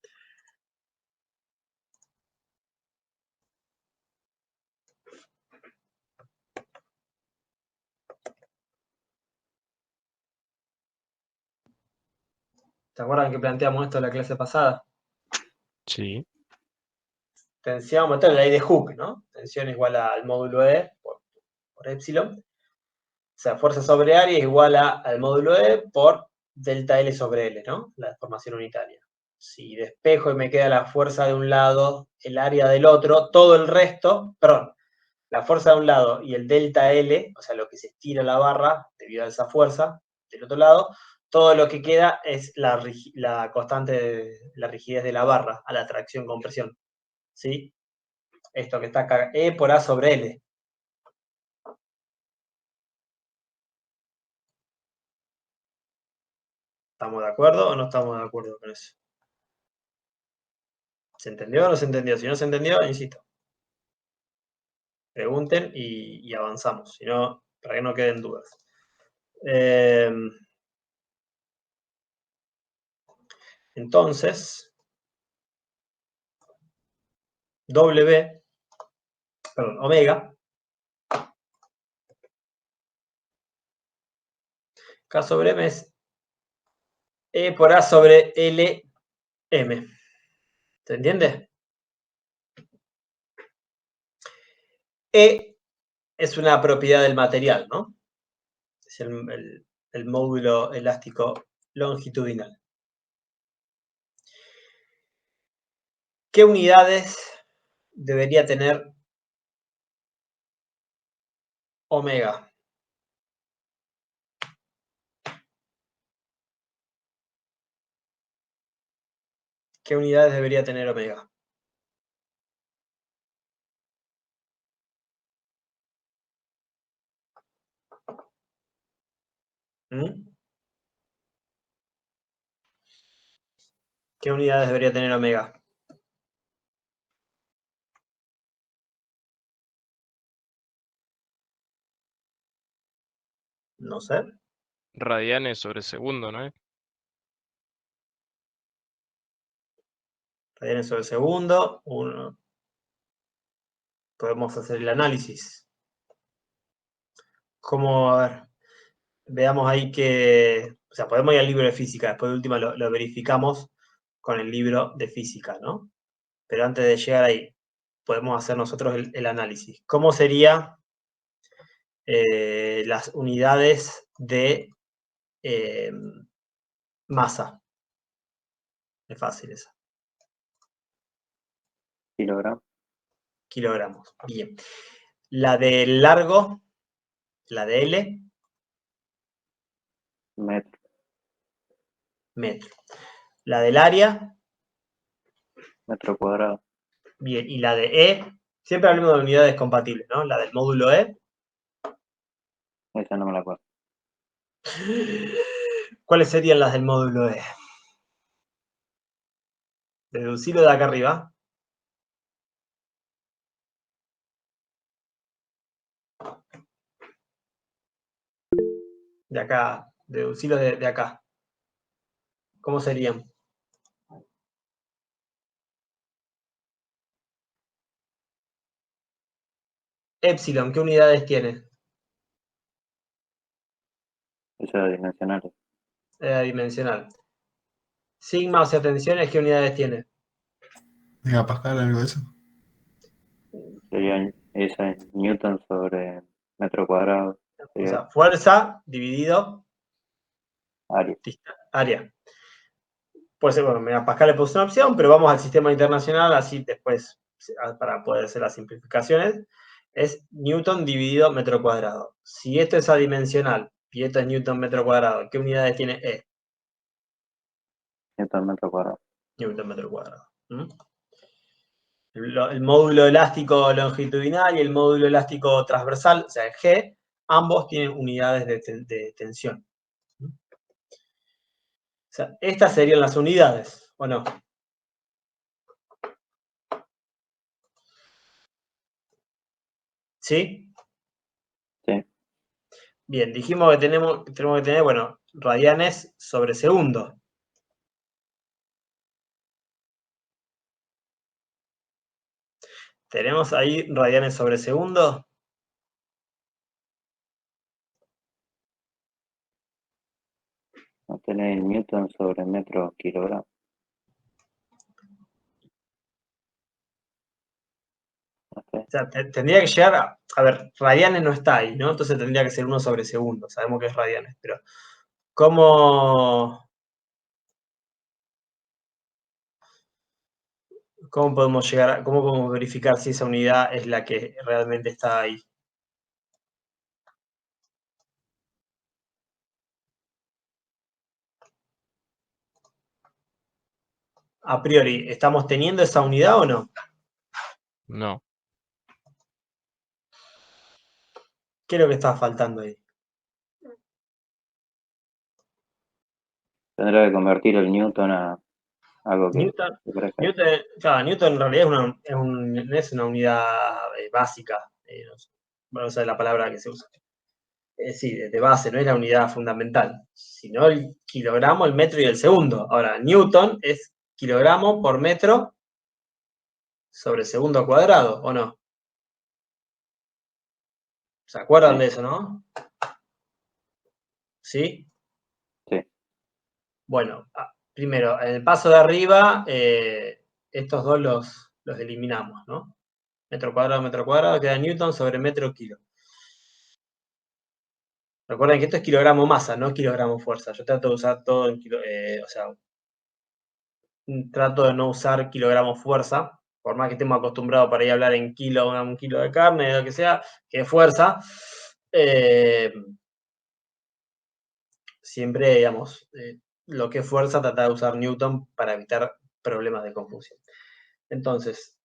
¿Se acuerdan que planteamos esto en la clase pasada? Sí, Tensión, vamos a meter la ley de Hooke, ¿no? Tensión igual al módulo E por epsilon. O sea, fuerza sobre área es igual al módulo E por delta L sobre L, ¿no? La deformación unitaria. Si despejo y me queda la fuerza de un lado, el área del otro, todo el resto, perdón, la fuerza de un lado y el delta L, o sea, lo que se estira la barra debido a esa fuerza del otro lado, todo lo que queda es la constante, la rigidez de la barra a la tracción-compresión. ¿Sí? Esto que está acá, E por A sobre L. ¿Estamos de acuerdo o no estamos de acuerdo con eso? ¿Se entendió o no se entendió? Si no se entendió, insisto. Pregunten y avanzamos. Si no, para que no queden dudas. Entonces, omega, K sobre M es E por A sobre LM. ¿Se entiende? E es una propiedad del material, ¿no? Es el módulo elástico longitudinal. ¿Qué unidades debería tener omega? ¿Qué unidades debería tener omega? ¿Qué unidades debería tener omega? No sé. Radianes sobre segundo, ¿no? Radianes sobre segundo. Podemos hacer el análisis. ¿Cómo? A ver. Veamos ahí que... O sea, podemos ir al libro de física. Después de última lo verificamos con el libro de física, ¿no? Pero antes de llegar ahí, podemos hacer nosotros el análisis. ¿Cómo serían las unidades de masa? Es fácil esa. Kilogramos. Bien. La del largo, la de L. Metro. La del área. Metro cuadrado. Bien. Y la de E. Siempre hablamos de unidades compatibles, ¿no? La del módulo E. Esa no me la acuerdo. ¿Cuáles serían las del módulo E? Deducirlo de acá arriba. De acá. Deducirlo de acá. ¿Cómo serían? Epsilon, ¿qué unidades tiene? Esa es dimensional. Dimensional. Sigma, o sea, tensiones, ¿qué unidades tiene? Megapascal, algo de eso. Sería esa en Newton sobre metro cuadrado. O sea, fuerza dividido área. Puede ser, bueno, megapascal le puse una opción, pero vamos al sistema internacional, así después, para poder hacer las simplificaciones, es Newton dividido metro cuadrado. Si esto es adimensional y esto es Newton metro cuadrado, ¿qué unidades tiene E? Newton metro cuadrado. Newton metro cuadrado. El módulo elástico longitudinal y el módulo elástico transversal, o sea, el G, ambos tienen unidades de tensión. O sea, estas serían las unidades, ¿o no? ¿Sí? Sí. Bien, dijimos que tenemos que tener, bueno, radianes sobre segundo. ¿Tenemos ahí radianes sobre segundo? No tenés Newton sobre metro kilogramo. O sea, tendría que llegar a ver, radianes no está ahí, ¿no? Entonces tendría que ser 1 sobre segundo. Sabemos que es radianes, pero ¿cómo podemos llegar cómo podemos verificar si esa unidad es la que realmente está ahí? A priori, ¿estamos teniendo esa unidad o no? No. ¿Qué es lo que está faltando ahí? Tendrá que convertir el Newton a algo que Newton, parezca. claro, Newton en realidad es una unidad básica. No sé, bueno, esa es la palabra que se usa. Sí, de base, no es la unidad fundamental, sino el kilogramo, el metro y el segundo. Ahora, Newton es kilogramo por metro sobre segundo cuadrado, ¿o no? ¿Se acuerdan de eso, no? ¿Sí? Sí. Bueno, primero, en el paso de arriba, estos dos los eliminamos, ¿no? Metro cuadrado, queda Newton sobre metro kilo. Recuerden que esto es kilogramo masa, no kilogramo fuerza. Yo trato de usar todo en kilo, o sea, trato de no usar kilogramo fuerza, por más que estemos acostumbrados para ir a hablar en kilo, un kilo de carne, lo que sea, que es fuerza. Siempre, digamos, lo que es fuerza, tratar de usar Newton para evitar problemas de confusión. Entonces,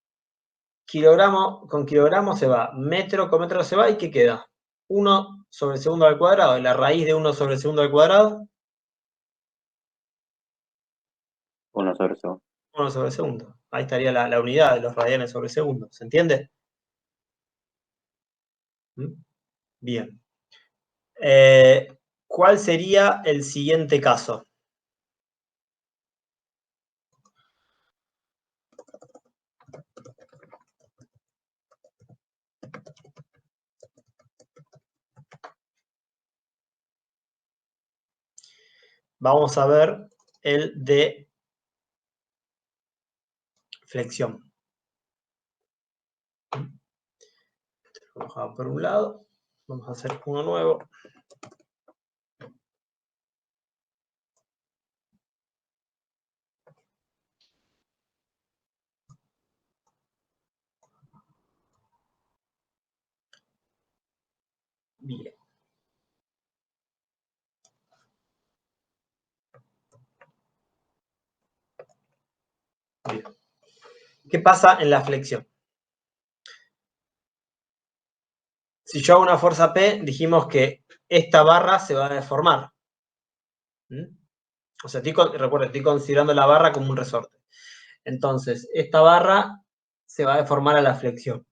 kilogramo con kilogramo se va, metro con metro se va, ¿y qué queda? 1 sobre segundo al cuadrado, la raíz de 1 sobre segundo al cuadrado. 1 sobre segundo. 1 sobre segundo. Ahí estaría la unidad de los radianes sobre segundo. ¿Se entiende? Bien. ¿Cuál sería el siguiente caso? Vamos a ver el de flexión. Vamos a dejar por un lado. Vamos a hacer uno nuevo. Bien. Bien. ¿Qué pasa en la flexión? Si yo hago una fuerza P, dijimos que esta barra se va a deformar. O sea, recuerden, estoy considerando la barra como un resorte. Entonces, esta barra se va a deformar a la flexión.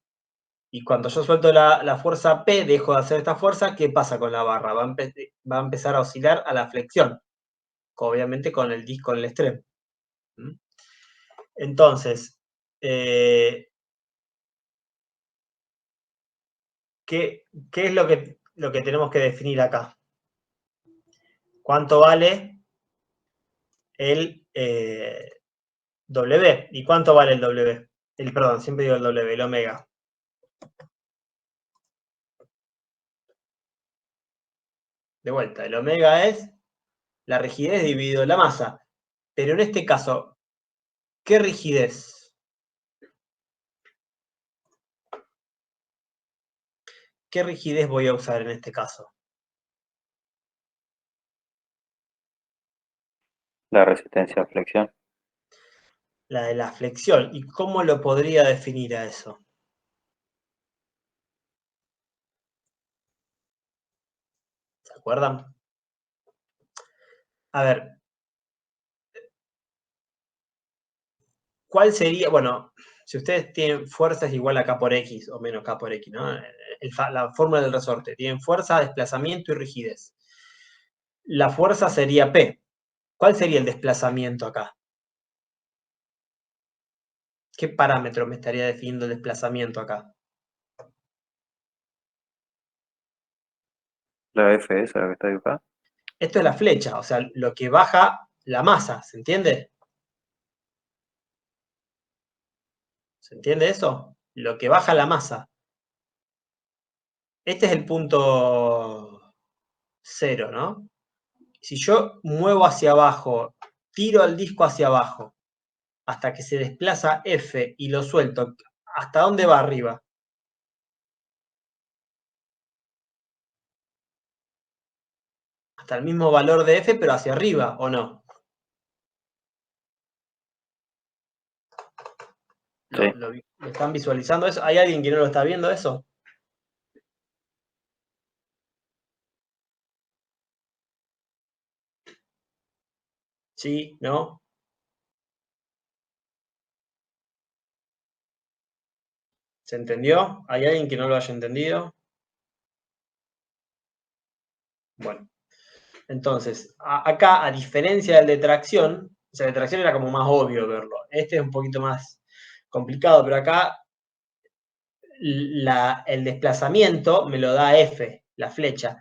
Y cuando yo suelto la fuerza P, dejo de hacer esta fuerza, ¿qué pasa con la barra? Va a empezar a oscilar a la flexión. Obviamente con el disco en el extremo. Entonces, ¿qué es lo que tenemos que definir acá? ¿Cuánto vale el W? ¿Y cuánto vale el W? Perdón, siempre digo el W, el omega. De vuelta, el omega es la rigidez dividido la masa. Pero en este caso, ¿qué rigidez? ¿Qué rigidez voy a usar en este caso? La resistencia a flexión. La de la flexión. ¿Y cómo lo podría definir a eso? ¿Se acuerdan? A ver. ¿Cuál sería? Bueno, si ustedes tienen fuerza es igual a K por X o menos K por X, ¿no? La fórmula del resorte. Tienen fuerza, desplazamiento y rigidez. La fuerza sería P. ¿Cuál sería el desplazamiento acá? ¿Qué parámetro me estaría definiendo el desplazamiento acá? La F esa, la que está dibujada. Esto es la flecha, o sea, lo que baja la masa, ¿se entiende? ¿Se entiende eso? Lo que baja la masa. Este es el punto cero, ¿no? Si yo muevo hacia abajo, tiro el disco hacia abajo, hasta que se desplaza F y lo suelto, ¿hasta dónde va arriba? Hasta el mismo valor de F, pero hacia arriba, ¿o no? Sí. ¿Lo están visualizando eso? ¿Hay alguien que no lo está viendo eso? ¿Sí? ¿No? ¿Se entendió? ¿Hay alguien que no lo haya entendido? Bueno, entonces, acá, a diferencia del de tracción, o sea, el de tracción era como más obvio verlo. Este es un poquito más complicado, pero acá el desplazamiento me lo da F, la flecha.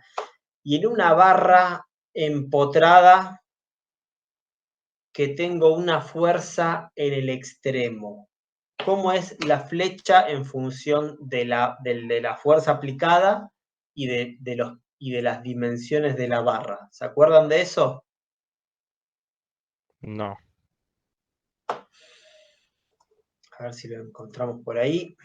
Y en una barra empotrada que tengo una fuerza en el extremo. ¿Cómo es la flecha en función de la fuerza aplicada y de las dimensiones de la barra? ¿Se acuerdan de eso? No. A ver si lo encontramos por ahí.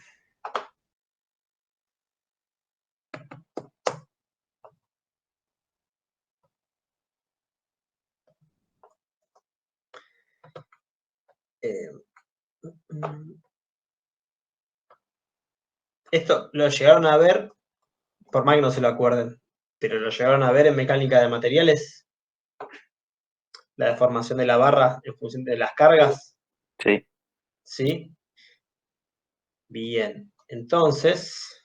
Esto lo llegaron a ver, por más que no se lo acuerden, pero lo llegaron a ver en mecánica de materiales, la deformación de la barra en función de las cargas. Sí. ¿Sí? Bien, entonces,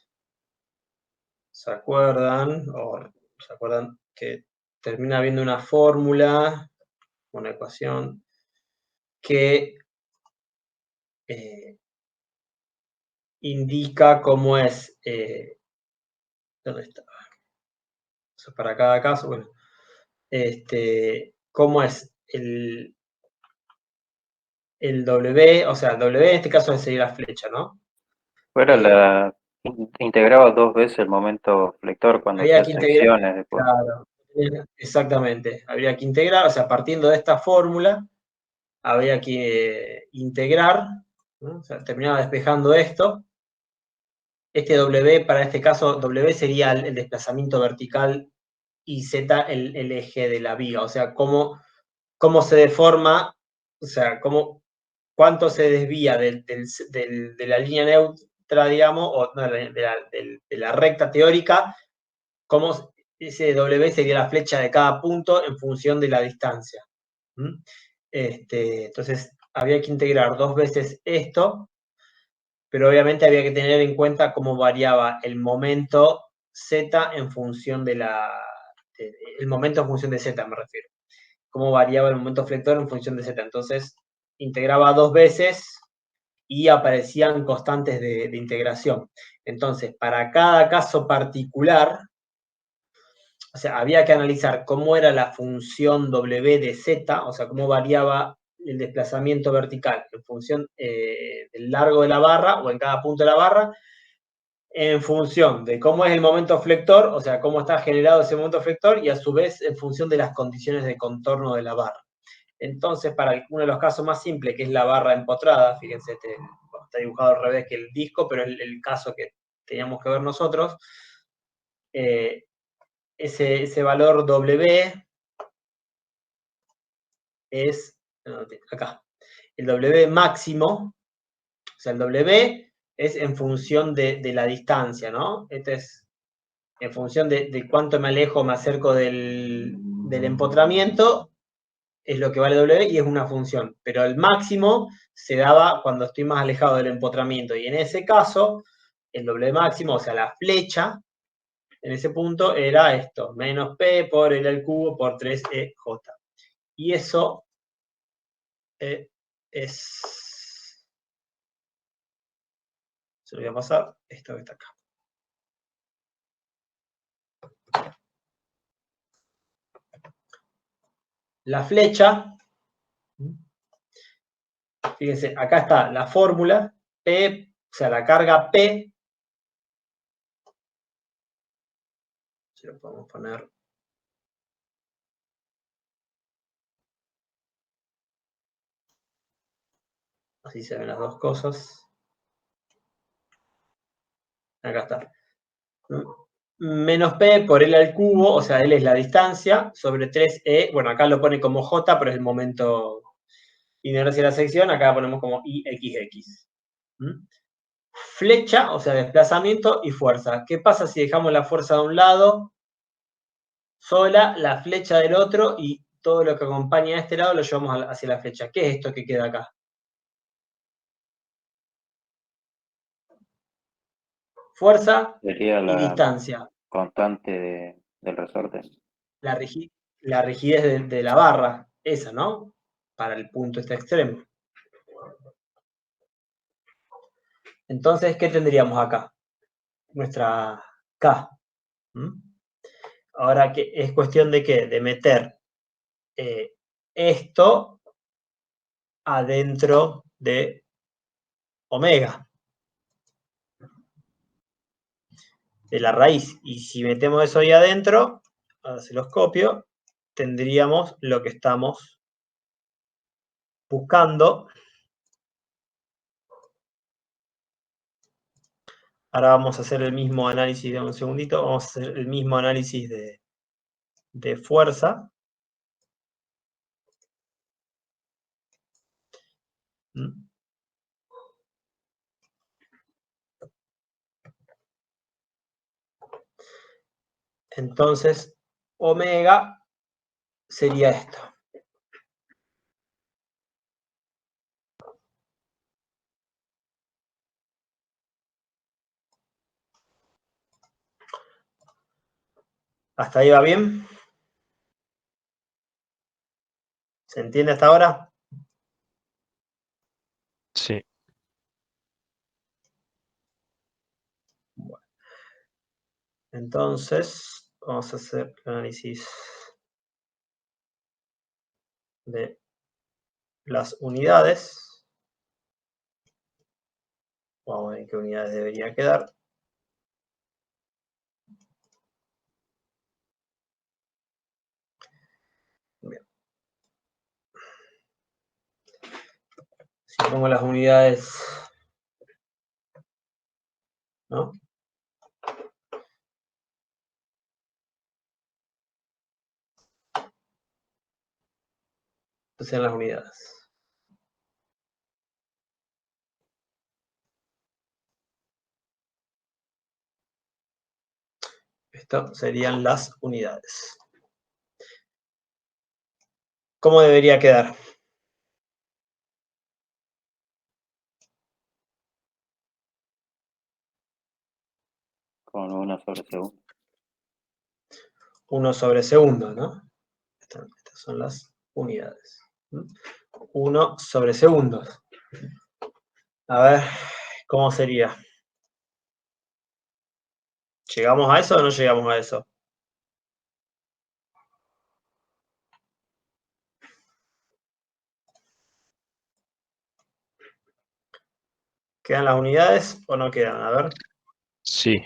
¿se acuerdan? O ¿se acuerdan que termina habiendo una fórmula, una ecuación, que indica cómo es, ¿dónde está? Eso es para cada caso, bueno, cómo es el W, o sea, el W en este caso sería la flecha, ¿no? Integraba 2 veces el momento flector cuando Había hacía que integrar, secciones después. claro, exactamente, habría que integrar, o sea, partiendo de esta fórmula, habría que integrar, ¿no? O sea, terminaba despejando esto. Este W, para este caso, W sería el desplazamiento vertical y Z el eje de la viga, o sea, cómo se deforma, o sea, cuánto se desvía de la línea neutra, digamos, o no, de la recta teórica, cómo ese W sería la flecha de cada punto en función de la distancia. Entonces, había que integrar 2 veces esto, pero obviamente había que tener en cuenta cómo variaba el momento Z en función el momento en función de Z, me refiero. Cómo variaba el momento flector en función de Z. Entonces, integraba 2 veces y aparecían constantes de integración. Entonces, para cada caso particular, o sea, había que analizar cómo era la función W de Z, o sea, cómo variaba el desplazamiento vertical en función del largo de la barra o en cada punto de la barra, en función de cómo es el momento flector, o sea, cómo está generado ese momento flector, y a su vez en función de las condiciones de contorno de la barra. Entonces, para uno de los casos más simples, que es la barra empotrada, fíjense, está dibujado al revés que el disco, pero el caso que teníamos que ver nosotros, ese valor W es, acá, el W máximo, o sea, el W es en función de la distancia, ¿no? Este es en función de cuánto me alejo, me acerco del empotramiento, es lo que vale W y es una función. Pero el máximo se daba cuando estoy más alejado del empotramiento. Y en ese caso, el W máximo, o sea, la flecha, en ese punto era esto, menos P por L al cubo por 3EJ. Y eso es... Se lo voy a pasar, esto que está acá. La flecha, fíjense, acá está la fórmula, P, o sea, la carga P, si lo podemos poner, así se ven las dos cosas. Acá está. Menos P por L al cubo, o sea, L es la distancia, sobre 3E, bueno, acá lo pone como J, pero es el momento inercia de la sección, acá ponemos como IXX. Flecha, o sea, desplazamiento y fuerza. ¿Qué pasa si dejamos la fuerza de un lado sola, la flecha del otro y todo lo que acompaña a este lado lo llevamos hacia la flecha? ¿Qué es esto que queda acá? Fuerza Sería y la distancia. constante del resorte. la rigidez de la barra, esa, ¿no? Para el punto este extremo. Entonces, ¿qué tendríamos acá? Nuestra K. Ahora, que es cuestión de ¿qué? De meter esto adentro de omega, de la raíz. Y si metemos eso ahí adentro, ahora se los copio, tendríamos lo que estamos buscando. Ahora vamos a hacer el mismo análisis, de un segundito, vamos a hacer el mismo análisis de fuerza. Entonces, omega sería esto. ¿Hasta ahí va bien? ¿Se entiende hasta ahora? Sí. Bueno. Entonces, vamos a hacer el análisis de las unidades. Vamos a ver en qué unidades debería quedar. Bien. Si pongo las unidades, ¿no? Estas sean las unidades. Esto serían las unidades. ¿Cómo debería quedar? Con 1 sobre segundo. 1 sobre segundo, ¿no? Estas son las unidades. 1 sobre segundos. A ver, ¿cómo sería? ¿Llegamos a eso o no llegamos a eso? ¿Quedan las unidades o no quedan? A ver. Sí.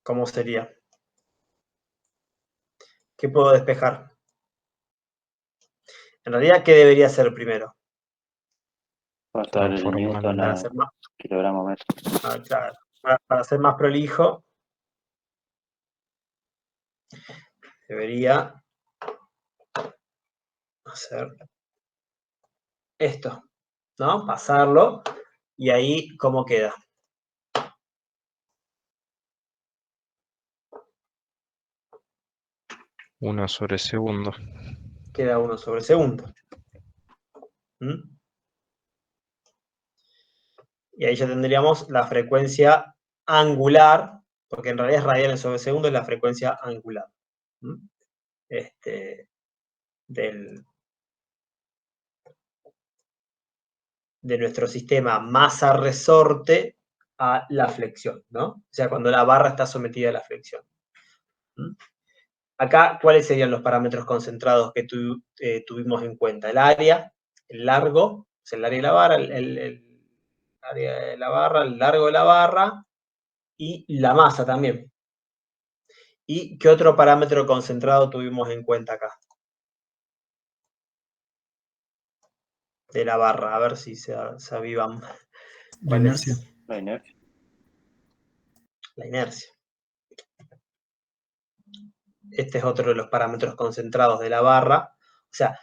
¿Cómo sería? ¿Qué puedo despejar? En realidad, ¿qué debería ser primero? Pasar el Transformando. newton Para a ser más, kilogramo metro. claro, para ser más prolijo, debería hacer esto, ¿no? Pasarlo, y ahí, ¿cómo queda? Uno sobre segundo. Queda 1 sobre segundo. Y ahí ya tendríamos la frecuencia angular, porque en realidad es radianes sobre segundo, es la frecuencia angular. De nuestro sistema masa-resorte a la flexión, ¿no? O sea, cuando la barra está sometida a la flexión. Acá, ¿cuáles serían los parámetros concentrados que tuvimos en cuenta? El área, el largo, o sea, el área de la barra, el área de la barra, el largo de la barra y la masa también. ¿Y qué otro parámetro concentrado tuvimos en cuenta acá? De la barra, a ver si se avivan. La inercia. La inercia. La inercia. Este es otro de los parámetros concentrados de la barra. O sea,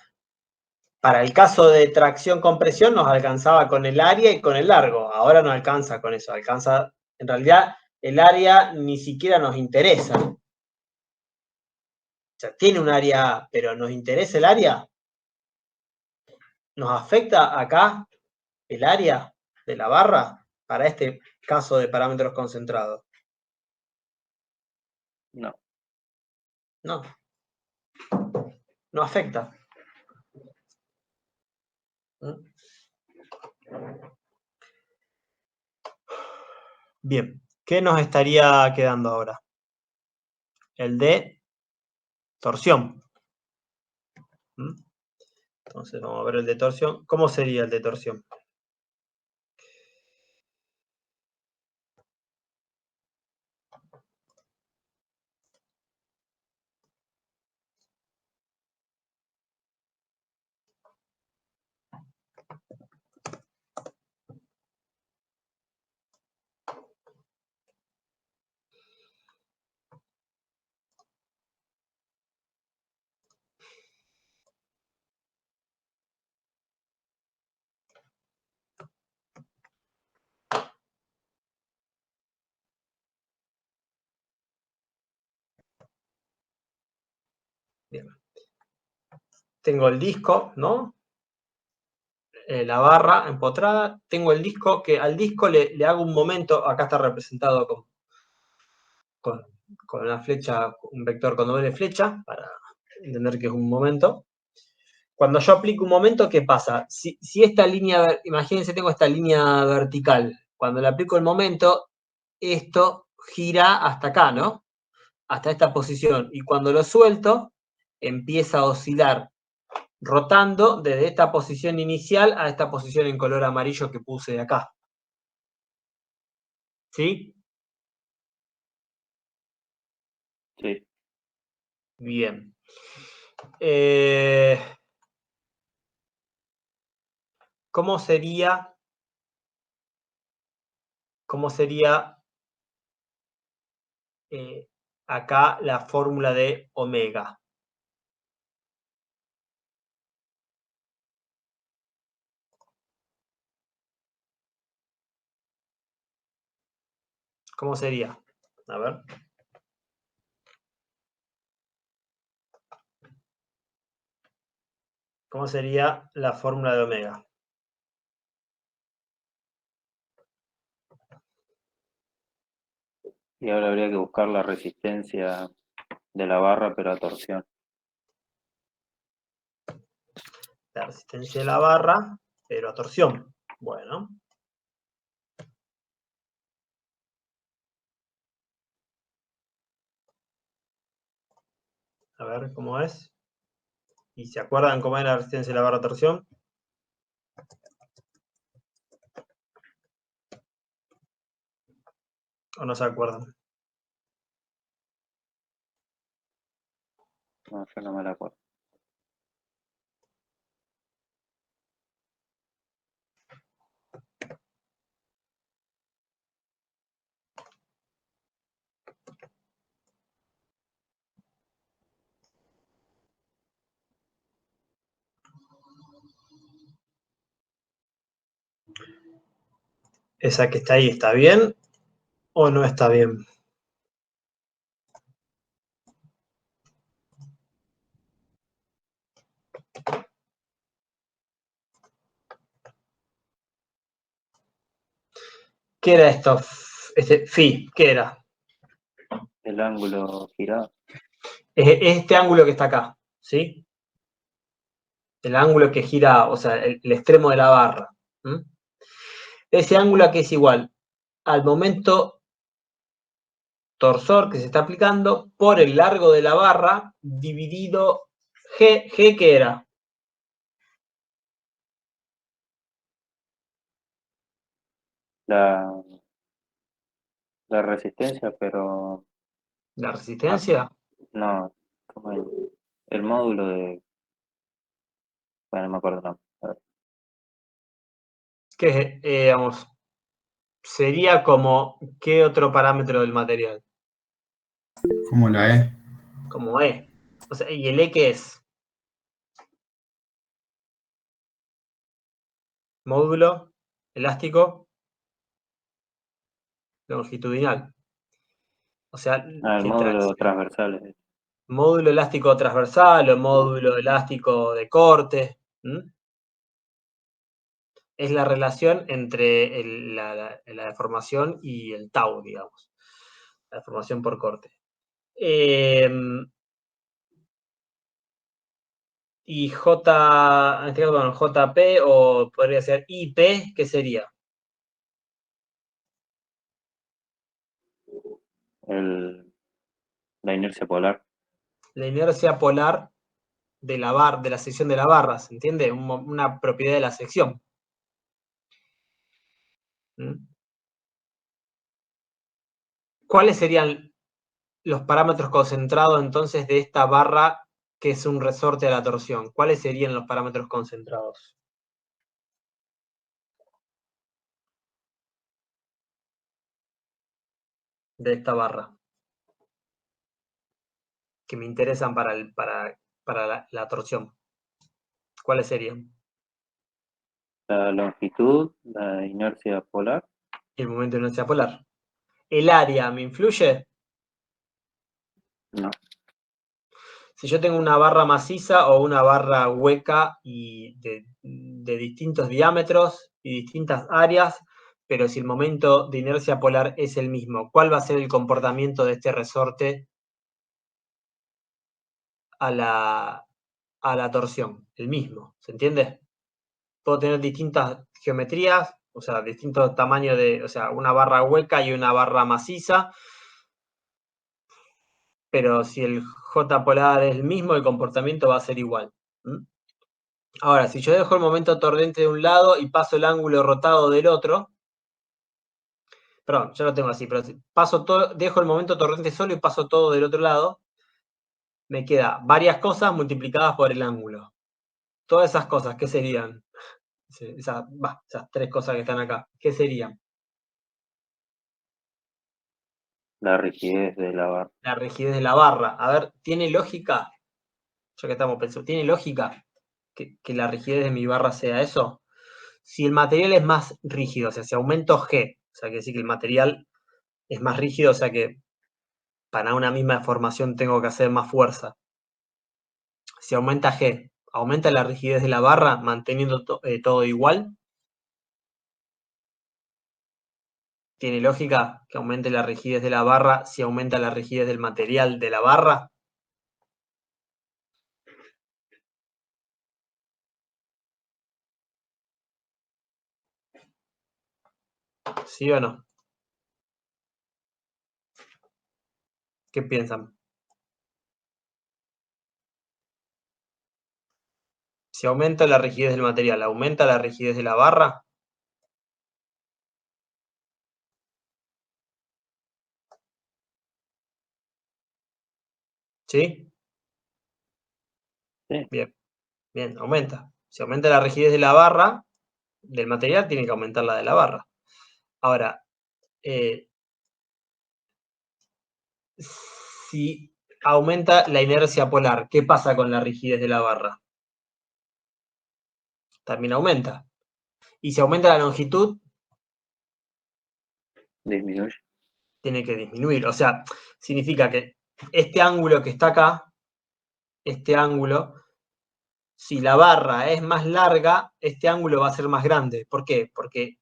para el caso de tracción-compresión nos alcanzaba con el área y con el largo. Ahora no alcanza con eso. Alcanza, en realidad, el área ni siquiera nos interesa. O sea, tiene un área, pero ¿nos interesa el área? ¿Nos afecta acá el área de la barra para este caso de parámetros concentrados? No. No. No afecta. ¿Mm? Bien. ¿Qué nos estaría quedando ahora? El de torsión. ¿Mm? Entonces vamos a ver el de torsión. ¿Cómo sería el de torsión? Bien. Tengo el disco, ¿no? La barra empotrada. Tengo el disco, que al disco le hago un momento. Acá está representado con una flecha, un vector con doble flecha, para entender que es un momento. Cuando yo aplico un momento, ¿qué pasa? Si esta línea, imagínense, tengo esta línea vertical. Cuando le aplico el momento, esto gira hasta acá, ¿no? Hasta esta posición. Y cuando lo suelto, empieza a oscilar, rotando desde esta posición inicial a esta posición en color amarillo que puse de acá. ¿Sí? Sí. Bien. ¿Cómo sería acá la fórmula de omega? ¿Cómo sería? A ver. ¿Cómo sería la fórmula de omega? Y ahora habría que buscar la resistencia de la barra, pero a torsión. La resistencia de la barra, pero a torsión. Bueno. A ver cómo es. ¿Y se acuerdan cómo es la resistencia de la barra a torsión? ¿O no se acuerdan? No, yo no me la acuerdo. ¿Esa que está ahí está bien o no está bien? ¿Qué era esto? Phi, ¿qué era? El ángulo girado. Es este ángulo que está acá, ¿sí? El ángulo que gira, o sea, el extremo de la barra. ¿Mm? Ese ángulo que es igual al momento torsor que se está aplicando por el largo de la barra dividido G. ¿G qué era? La resistencia, pero ¿La resistencia? no, como el módulo de. Bueno, no me acuerdo el nombre. A ver. Que, digamos, sería como, ¿qué otro parámetro del material? Como la E. Como E. O sea, ¿y el E qué es? Módulo elástico longitudinal. O sea, El módulo transversal. módulo elástico transversal o módulo elástico de corte. ¿Mm? Es la relación entre la deformación y el tau, digamos. La deformación por corte. Y J, en este caso, bueno, JP o podría ser IP, ¿qué sería? La inercia polar. La inercia polar de la sección de la barra, ¿se entiende? Una propiedad de la sección. ¿Mm? ¿Cuáles serían los parámetros concentrados entonces de esta barra que es un resorte a la torsión? ¿Cuáles serían los parámetros concentrados? De esta barra. Que me interesan para la torsión. ¿Cuáles serían? La longitud, la inercia polar. Y el momento de inercia polar. ¿El área me influye? No. Si yo tengo una barra maciza o una barra hueca y de distintos diámetros y distintas áreas, pero si el momento de inercia polar es el mismo, ¿cuál va a ser el comportamiento de este resorte a la torsión? El mismo, ¿se entiende? Puedo tener distintas geometrías, o sea, distintos tamaños o sea, una barra hueca y una barra maciza, pero si el J polar es el mismo, el comportamiento va a ser igual. Ahora, si yo dejo el momento torrente de un lado y paso el ángulo rotado del otro, perdón, ya lo tengo así, pero si dejo el momento torrente solo y paso todo del otro lado, me queda varias cosas multiplicadas por el ángulo. Todas esas cosas, ¿qué serían? Esas 3 cosas que están acá, ¿qué serían? La rigidez de la barra. La rigidez de la barra. A ver, ¿tiene lógica? Ya que estamos pensando, ¿tiene lógica que la rigidez de mi barra sea eso? Si el material es más rígido, o sea, si aumento G, o sea, quiere decir que el material es más rígido, o sea que para una misma deformación tengo que hacer más fuerza. Si aumenta G, ¿aumenta la rigidez de la barra manteniendo todo igual? ¿Tiene lógica que aumente la rigidez de la barra si aumenta la rigidez del material de la barra? ¿Sí o no? ¿Qué piensan? Si aumenta la rigidez del material, ¿aumenta la rigidez de la barra? ¿Sí? Sí. Bien, aumenta. Si aumenta la rigidez de la barra, del material, tiene que aumentar la de la barra. Ahora, si aumenta la inercia polar, ¿qué pasa con la rigidez de la barra? También aumenta. Y si aumenta la longitud, Disminuye. tiene que disminuir. O sea, significa que este ángulo que está acá, este ángulo, si la barra es más larga, este ángulo va a ser más grande. ¿Por qué? Porque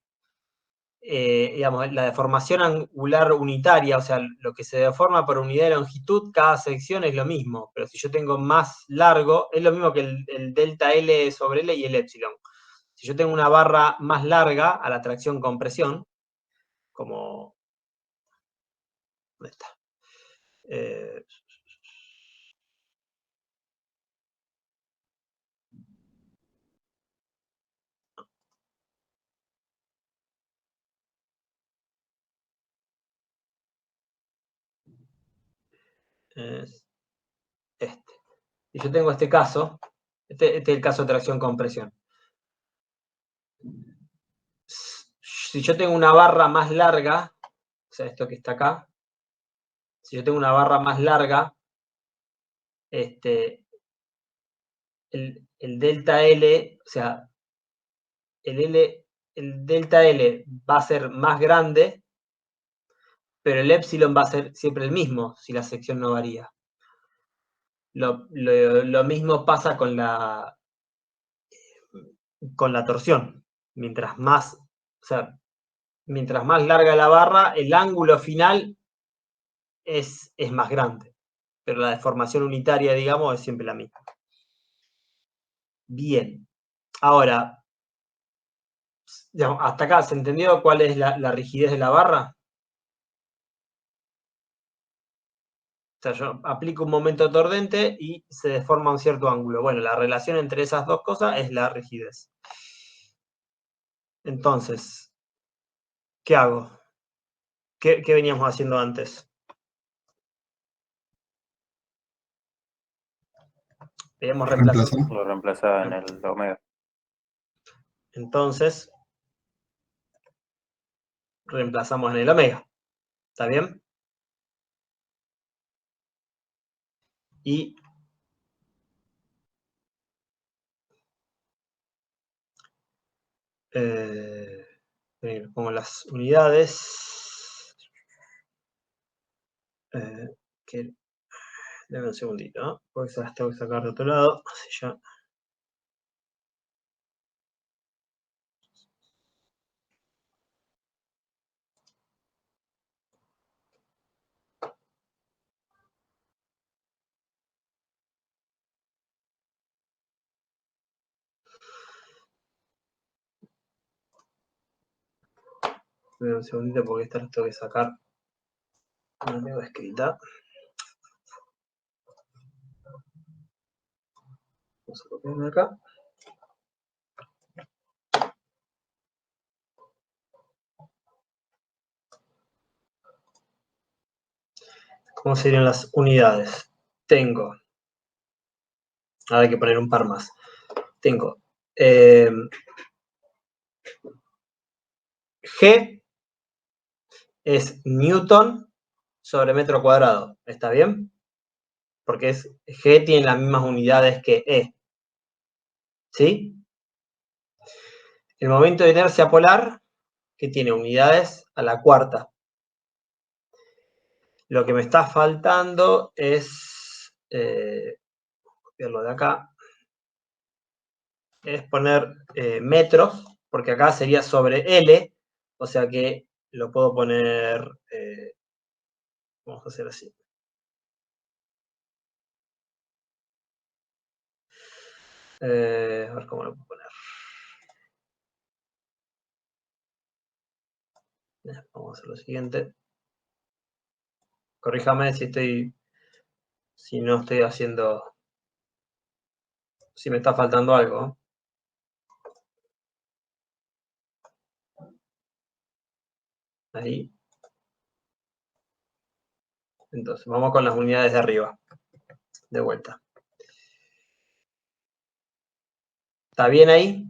digamos, la deformación angular unitaria, o sea, lo que se deforma por unidad de longitud, cada sección es lo mismo, pero si yo tengo más largo, es lo mismo que el delta L sobre L y el epsilon. Si yo tengo una barra más larga a la tracción compresión, como... ¿Dónde está? Es este. Y yo tengo este caso, este es el caso de tracción-compresión. Si yo tengo una barra más larga, o sea, esto que está acá, si yo tengo una barra más larga, el delta L, o sea, el delta L va a ser más grande, pero el epsilon va a ser siempre el mismo si la sección no varía. Lo mismo pasa con la torsión. Mientras más larga la barra, el ángulo final es más grande. pero la deformación unitaria, digamos, es siempre la misma. Bien. Ahora, digamos, hasta acá, ¿se entendió cuál es la rigidez de la barra? O sea, yo aplico un momento tordente y se deforma un cierto ángulo. Bueno, la relación entre esas dos cosas es la rigidez. Entonces, ¿qué hago? ¿Qué veníamos haciendo antes? Veníamos reemplazando. Lo reemplazaba en el omega. Entonces, reemplazamos en el omega. ¿Está bien? Y pongo las unidades. Dame un segundito, ¿no? Porque se las tengo que sacar de otro lado. Así ya. Dame un segundito porque esta la tengo que sacar. No la tengo escrita. Vamos a copiarla acá. ¿Cómo serían las unidades? Tengo. Ahora hay que poner un par más. Tengo G es Newton sobre metro cuadrado. ¿Está bien? Porque G tiene las mismas unidades que E. ¿Sí? El momento de inercia polar, que tiene unidades a la cuarta. Lo que me está faltando es, copiarlo de acá, es poner metros, porque acá sería sobre L, o sea que lo puedo poner, vamos a hacer así. A ver cómo lo puedo poner. Vamos a hacer lo siguiente. Corríjame si no estoy haciendo, si me está faltando algo. Ahí. Entonces, vamos con las unidades de arriba. De vuelta. ¿Está bien ahí?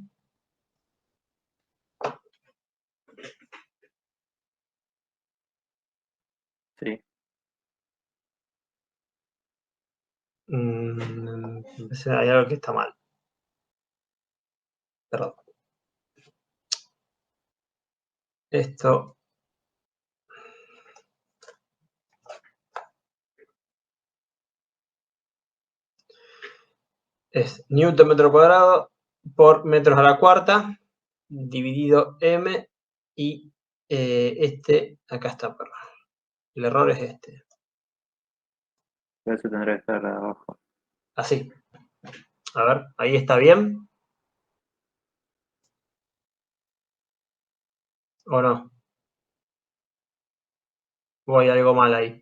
Sí. Hay algo que está mal. Perdón. Esto es Newton metro cuadrado por metros a la cuarta dividido M y acá está, perdón. El error es este. Eso tendría que estar abajo. Así. A ver, ahí está bien. ¿O no? Voy algo mal ahí.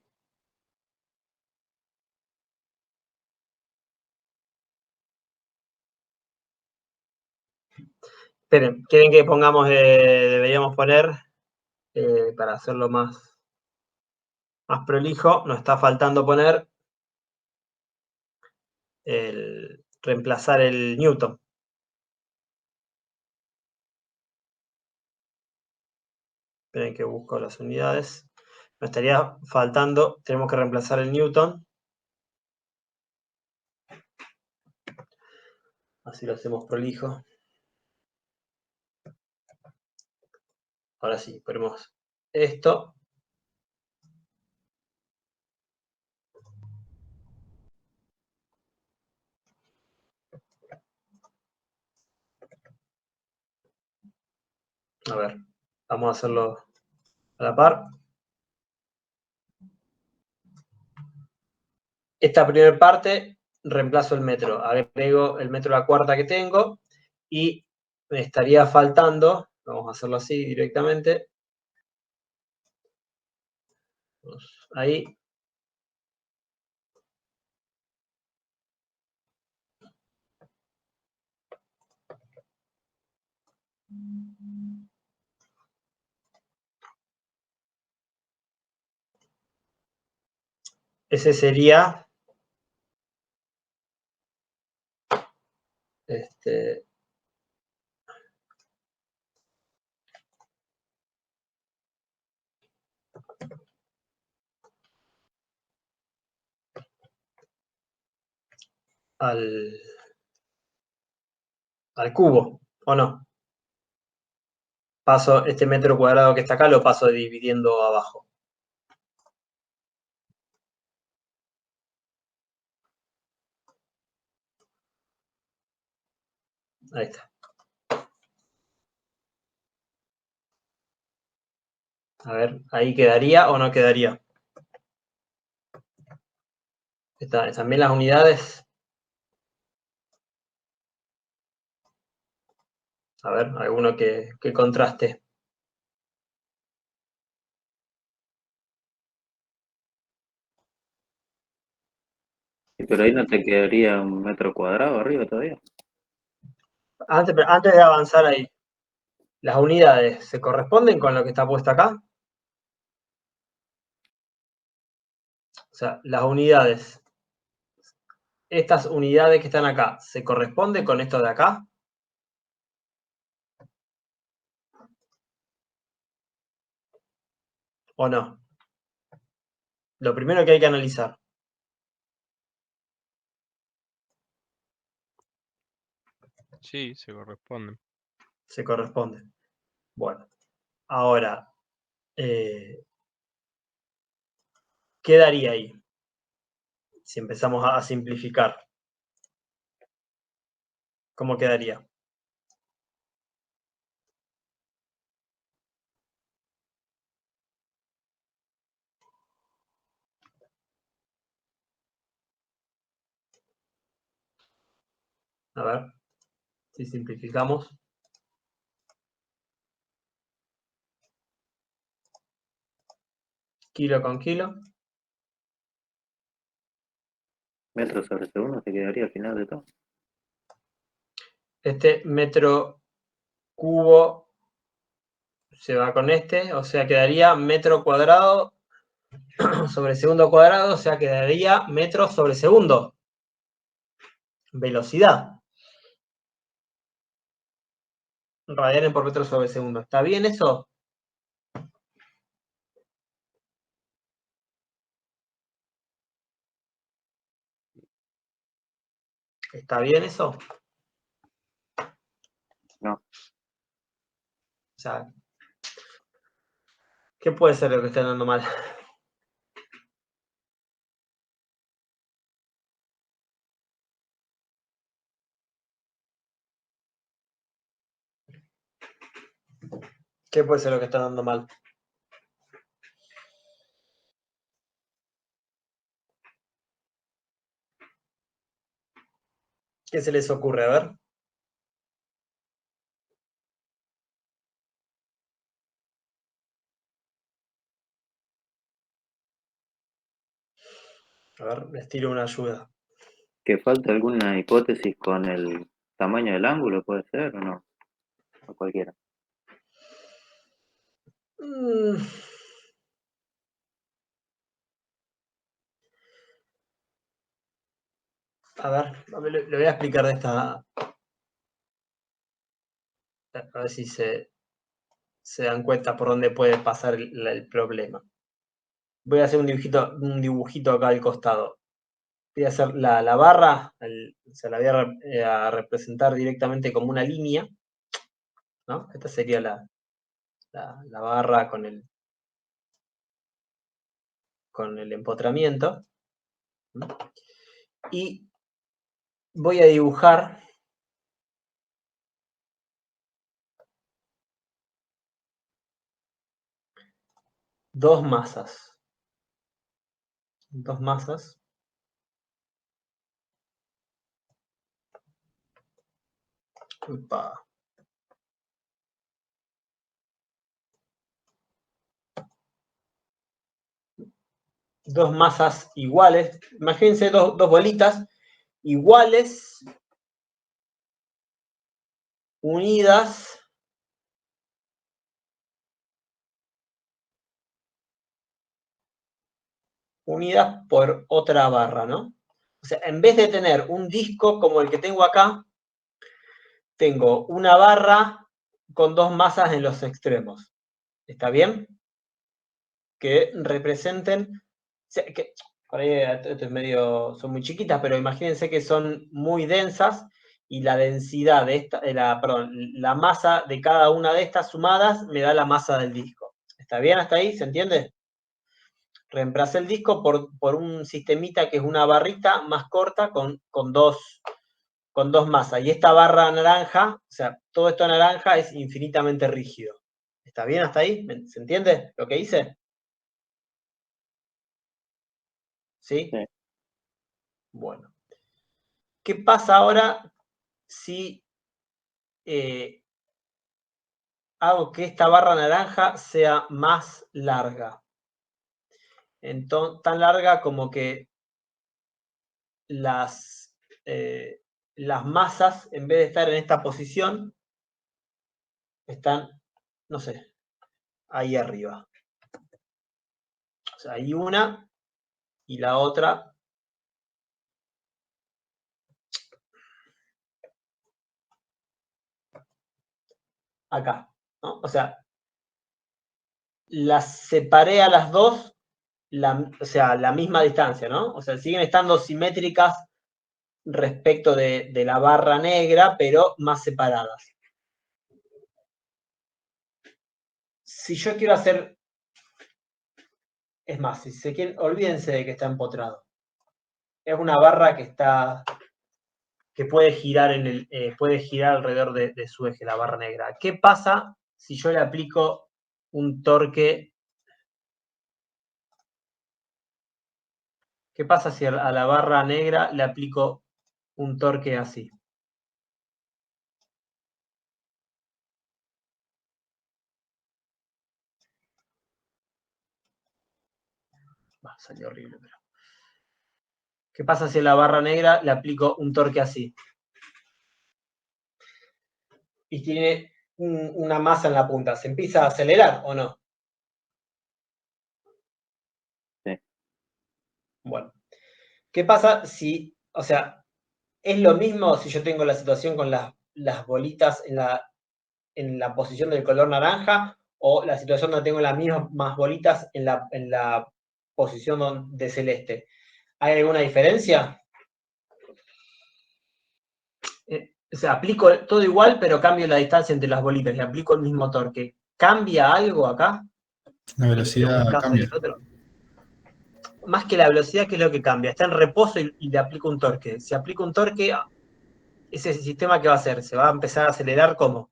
Esperen, ¿quieren que pongamos, deberíamos poner, para hacerlo más prolijo, nos está faltando poner reemplazar el Newton. Esperen que busco las unidades. Nos estaría faltando, tenemos que reemplazar el Newton. Así lo hacemos prolijo. Ahora sí, ponemos esto. A ver, vamos a hacerlo a la par. esta primera parte reemplazo el metro, agrego el metro a la cuarta que tengo y me estaría faltando, vamos a hacerlo así directamente, ahí, ese sería al cubo, ¿o no? Paso este metro cuadrado que está acá, lo paso dividiendo abajo. Ahí está. A ver, ¿ahí quedaría o no quedaría? También las unidades. A ver, alguno que contraste. Pero ahí no te quedaría un metro cuadrado arriba todavía. Antes de avanzar ahí, ¿las unidades se corresponden con lo que está puesto acá? O sea, las unidades, estas unidades que están acá, ¿se corresponden con esto de acá? ¿O no? Lo primero que hay que analizar. Sí, se corresponden. Se corresponden. Bueno, ahora, ¿qué daría ahí? Si empezamos a simplificar. ¿Cómo quedaría? A ver, si simplificamos. Kilo con kilo. Metro sobre segundo te quedaría al final de todo. Este metro cubo se va con este, o sea, quedaría metro cuadrado sobre segundo cuadrado, o sea, quedaría metro sobre segundo. Velocidad. Radianes por metro sobre segundo. ¿Está bien eso? ¿Está bien eso? No. O sea, ¿qué puede ser lo que está andando mal? ¿Qué puede ser lo que está andando mal? ¿Qué se les ocurre? A ver. A ver, les tiro una ayuda. ¿Que falta alguna hipótesis con el tamaño del ángulo, puede ser o no? O cualquiera. A ver, le voy a explicar de esta. A ver si se dan cuenta por dónde puede pasar el problema. Voy a hacer un dibujito acá al costado. Voy a hacer la barra, o sea, la voy a representar directamente como una línea, ¿no? Esta sería la barra con el empotramiento. ¿No? Y voy a dibujar dos masas. Dos masas Upa. Dos masas iguales. Imagínense dos bolitas iguales, unidas por otra barra, ¿no? O sea, en vez de tener un disco como el que tengo acá, tengo una barra con dos masas en los extremos. ¿Está bien? Que representen, que por ahí esto es medio, son muy chiquitas, pero imagínense que son muy densas y la densidad de esta, la masa de cada una de estas sumadas me da la masa del disco. ¿Está bien hasta ahí? ¿Se entiende? Reemplacé el disco por un sistemita que es una barrita más corta con dos masas. Y esta barra naranja, o sea, todo esto naranja es infinitamente rígido. ¿Está bien hasta ahí? ¿Se entiende lo que hice? ¿Sí? Sí. Bueno. ¿Qué pasa ahora si hago que esta barra naranja sea más larga? Entonces, tan larga como que las masas, en vez de estar en esta posición, están, no sé, ahí arriba. O sea, hay una y la otra acá, ¿no? O sea, las separé a las dos, o sea, la misma distancia, ¿no? O sea, siguen estando simétricas respecto de la barra negra, pero más separadas. Si yo quiero hacer, es más, si se quieren, olvídense de que está empotrado. Es una barra que puede girar puede girar alrededor de su eje, la barra negra. ¿Qué pasa si yo le aplico un torque? ¿Qué pasa si a la barra negra le aplico un torque así? Salió horrible, pero. ¿Qué pasa si a la barra negra le aplico un torque así? Y tiene una masa en la punta. ¿Se empieza a acelerar o no? Sí. Bueno. ¿Qué pasa si, o sea, es lo mismo si yo tengo la situación con las bolitas en la posición del color naranja o la situación donde tengo las mismas bolitas en la posición de celeste? ¿Hay alguna diferencia? O sea, aplico todo igual, pero cambio la distancia entre las bolitas y aplico el mismo torque. ¿Cambia algo acá? La velocidad cambia. Más que la velocidad, ¿qué es lo que cambia? Está en reposo y le aplico un torque. Si aplico un torque, ese sistema, ¿qué va a hacer? ¿Se va a empezar a acelerar cómo?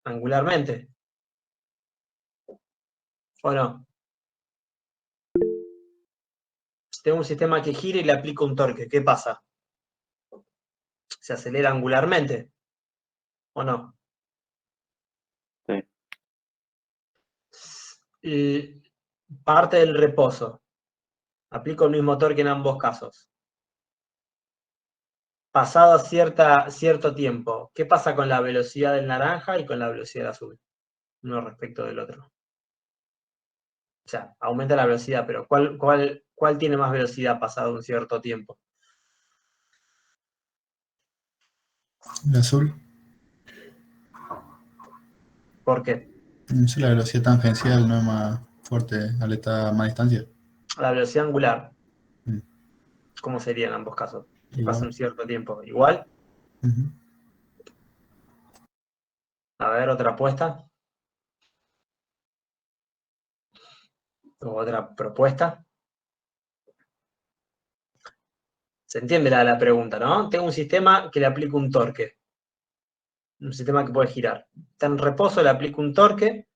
Angularmente. ¿O no? Si tengo un sistema que gira y le aplico un torque, ¿qué pasa? ¿Se acelera angularmente? ¿O no? Sí. Parte del reposo. Aplico el mismo torque en ambos casos. Pasado cierto tiempo, ¿qué pasa con la velocidad del naranja y con la velocidad del azul? Uno respecto del otro. O sea, aumenta la velocidad, pero ¿cuál tiene más velocidad pasado un cierto tiempo? El azul. ¿Por qué? No sé, la velocidad tangencial no es más fuerte al estar a más distancia. La velocidad angular. Mm. ¿Cómo sería en ambos casos? Pasa Igual. un cierto tiempo. ¿Igual? Ujú. A ver, otra apuesta. O otra propuesta. Se entiende la pregunta, ¿no? Tengo un sistema que le aplico un torque. Un sistema que puede girar. Está en reposo, le aplico un torque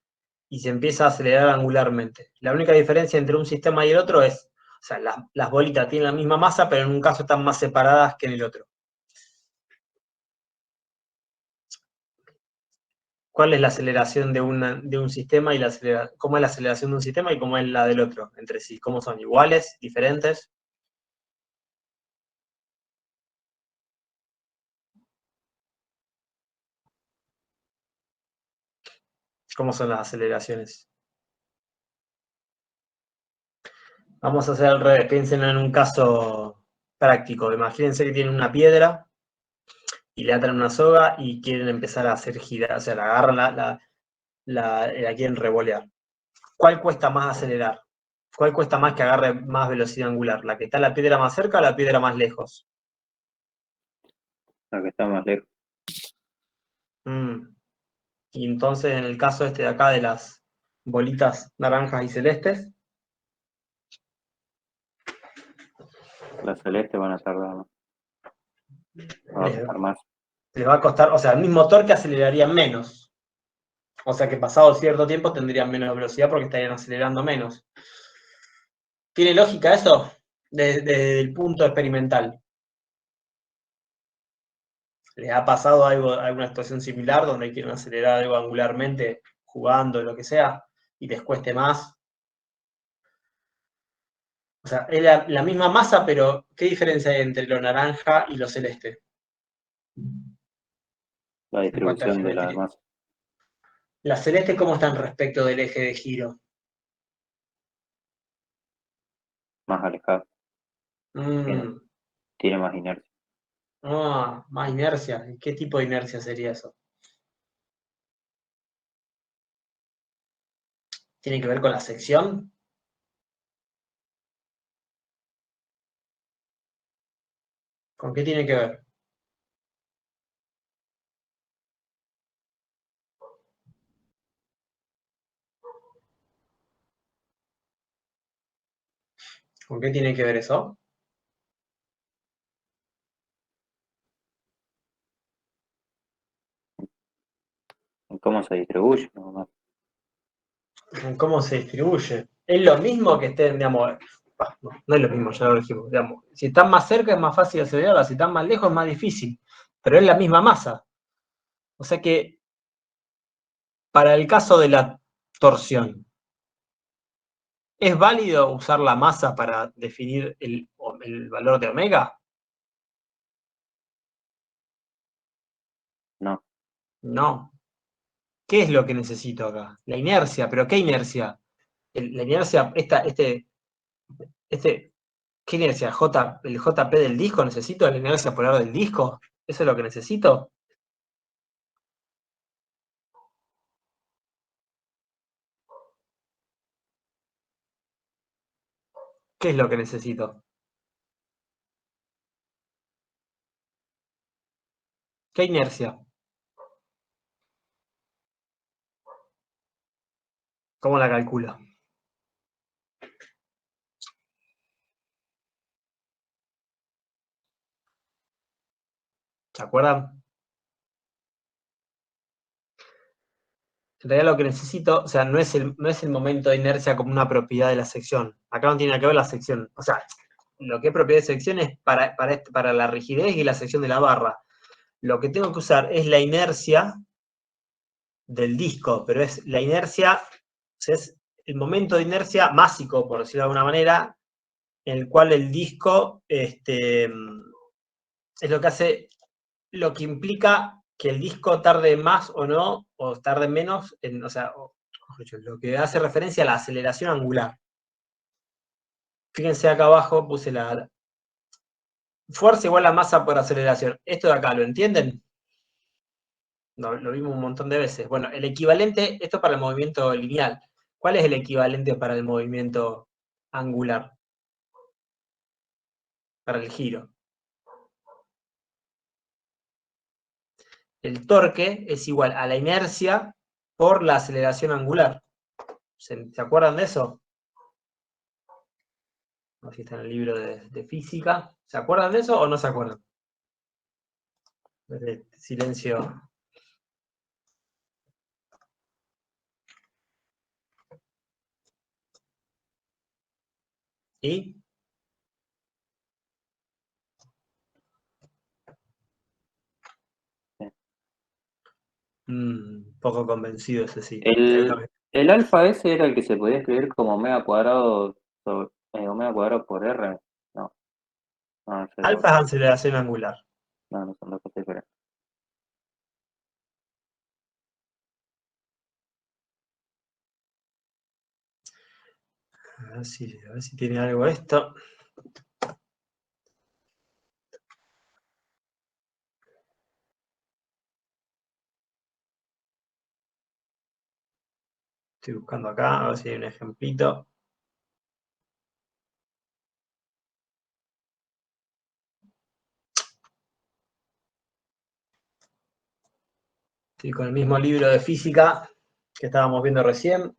y se empieza a acelerar angularmente. La única diferencia entre un sistema y el otro es, o sea, las bolitas tienen la misma masa, pero en un caso están más separadas que en el otro. ¿Cuál es la aceleración de un sistema y cómo es la aceleración de un sistema y cómo es la del otro entre sí? ¿Cómo son? ¿Iguales? ¿Diferentes? ¿Cómo son las aceleraciones? Vamos a hacer al revés. Piensen en un caso práctico. Imagínense que tienen una piedra y le atan una soga y quieren empezar a hacer girar, o sea, la agarran, la quieren revolear. ¿Cuál cuesta más acelerar? ¿Cuál cuesta más que agarre más velocidad angular? ¿La que está la piedra más cerca o la piedra más lejos? La que está más lejos. Y entonces, en el caso este de acá de las bolitas naranjas y celestes, Las celestes van a tardar más. Va a les, costar más. les va a costar, o sea, el mismo torque acelerarían menos. O sea que pasado cierto tiempo tendrían menos velocidad porque estarían acelerando menos. ¿Tiene lógica eso? Desde el punto experimental. ¿Les ha pasado alguna situación similar donde quieren acelerar algo angularmente, jugando, lo que sea, y les cueste más? O sea, es la misma masa, pero ¿qué diferencia hay entre lo naranja y lo celeste? La En cuanto a distribución de la geometría. masa. ¿Las celestes cómo están respecto del eje de giro? Más alejada. Mm, Tiene más inercia. más inercia. ¿Qué tipo de inercia sería eso? ¿Tiene que ver con la sección? ¿Con qué tiene que ver? ¿Con qué tiene que ver eso? En cómo se distribuye, nomás. ¿Con cómo se distribuye? Es lo mismo que estén, digamos, no es lo mismo, ya lo dijimos, digamos, si están más cerca es más fácil acelerarla, si están más lejos es más difícil, pero es la misma masa. O sea que, para el caso de la torsión, ¿es válido usar la masa para definir el valor de omega? No. No. ¿Qué es lo que necesito acá? La inercia, pero ¿qué inercia? La inercia, ¿qué inercia? ¿El JP del disco? ¿Necesito la inercia polar del disco? ¿Eso es lo que necesito? ¿Qué es lo que necesito? ¿Qué inercia? ¿Cómo la calculo? ¿Se acuerdan? En realidad lo que necesito, o sea, no es el momento de inercia como una propiedad de la sección. Acá no tiene nada que ver la sección. O sea, lo que es propiedad de sección es para la rigidez y la sección de la barra. Lo que tengo que usar es la inercia del disco, pero es la inercia, o sea, es el momento de inercia másico, por decirlo de alguna manera, en el cual el disco es lo que hace, lo que implica que el disco tarde más o no, o tarde menos, o sea, lo que hace referencia a la aceleración angular. Fíjense acá abajo, puse la fuerza igual a masa por aceleración. Esto de acá, ¿lo entienden? No, lo vimos un montón de veces. Bueno, el equivalente, esto para el movimiento lineal. ¿Cuál es el equivalente para el movimiento angular? Para el giro. El torque es igual a la inercia por la aceleración angular. ¿Se acuerdan de eso? No sé si está en el libro de física. ¿Se acuerdan de eso o no se acuerdan? Silencio. ¿Y? Poco convencido ese sí. El alfa ese era el que se podía escribir como omega cuadrado omega cuadrado por R. No, no, ese era Alfa otro. es aceleración angular. No, no son dos cosas diferentes. A ver si tiene algo esto. Estoy buscando acá, a ver si hay un ejemplito. Estoy con el mismo libro de física que estábamos viendo recién.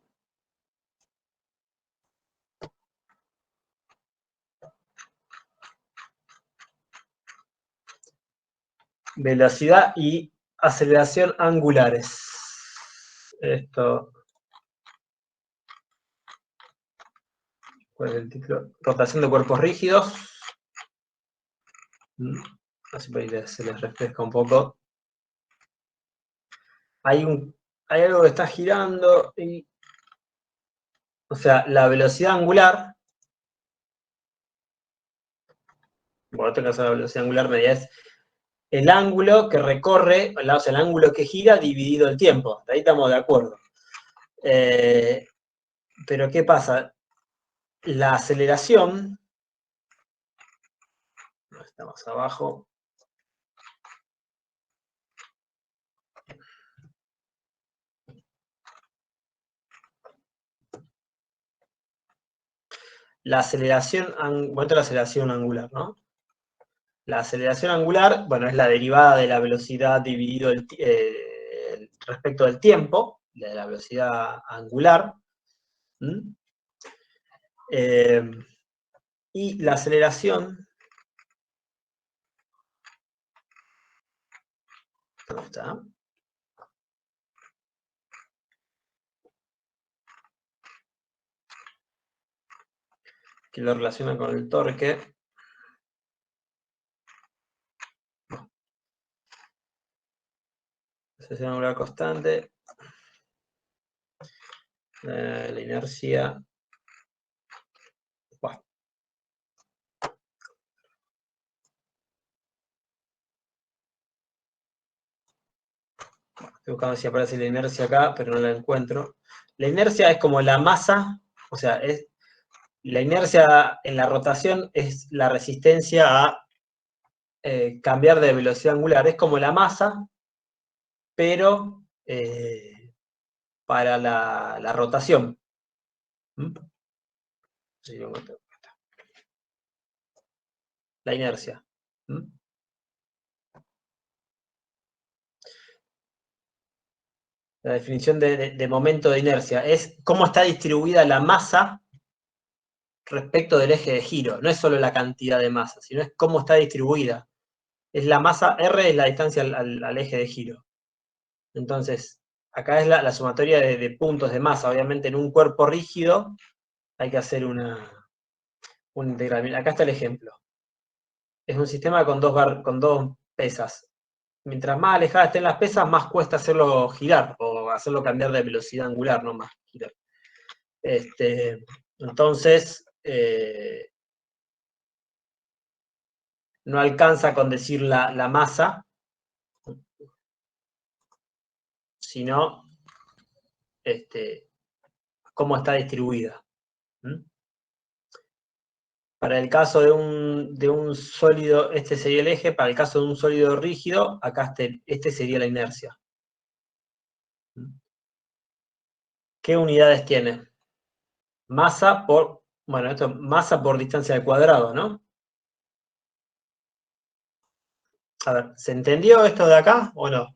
Velocidad y aceleración angulares. Esto. ¿Cuál es el título? Rotación de cuerpos rígidos. Así por ahí se les refresca un poco. Hay algo que está girando y. O sea, la velocidad angular. Bueno, en este caso la velocidad angular media es el ángulo que recorre, o sea, el ángulo que gira dividido el tiempo. Ahí estamos de acuerdo. Pero ¿qué pasa? La aceleración, está más abajo, la aceleración angular, ¿no? La aceleración angular, bueno, es la derivada de la velocidad dividido respecto del tiempo, de la velocidad angular. Y la aceleración, ¿dónde está? Que lo relaciona con el torque. Aceleración angular constante. La inercia. Bueno. Estoy buscando si aparece la inercia acá, pero no la encuentro. La inercia es como la masa, o sea, la inercia en la rotación es la resistencia a cambiar de velocidad angular. Es como la masa, pero para la rotación. Sí, la inercia. La definición de momento de inercia es cómo está distribuida la masa respecto del eje de giro. No es solo la cantidad de masa, sino es cómo está distribuida. Es la masa, R es la distancia al eje de giro. Entonces, acá es la sumatoria de puntos de masa. Obviamente en un cuerpo rígido hay que hacer un integral. Acá está el ejemplo. Es un sistema con dos pesas. Mientras más alejadas estén las pesas, más cuesta hacerlo girar o hacerlo cambiar de velocidad angular, no más girar. Entonces, no alcanza con decir la masa, sino cómo está distribuida. Para el caso de un sólido, este sería el eje. Para el caso de un sólido rígido, acá este sería la inercia. ¿Qué unidades tiene? Masa por, bueno, esto es masa por distancia al cuadrado, ¿no? A ver, ¿se entendió esto de acá o no?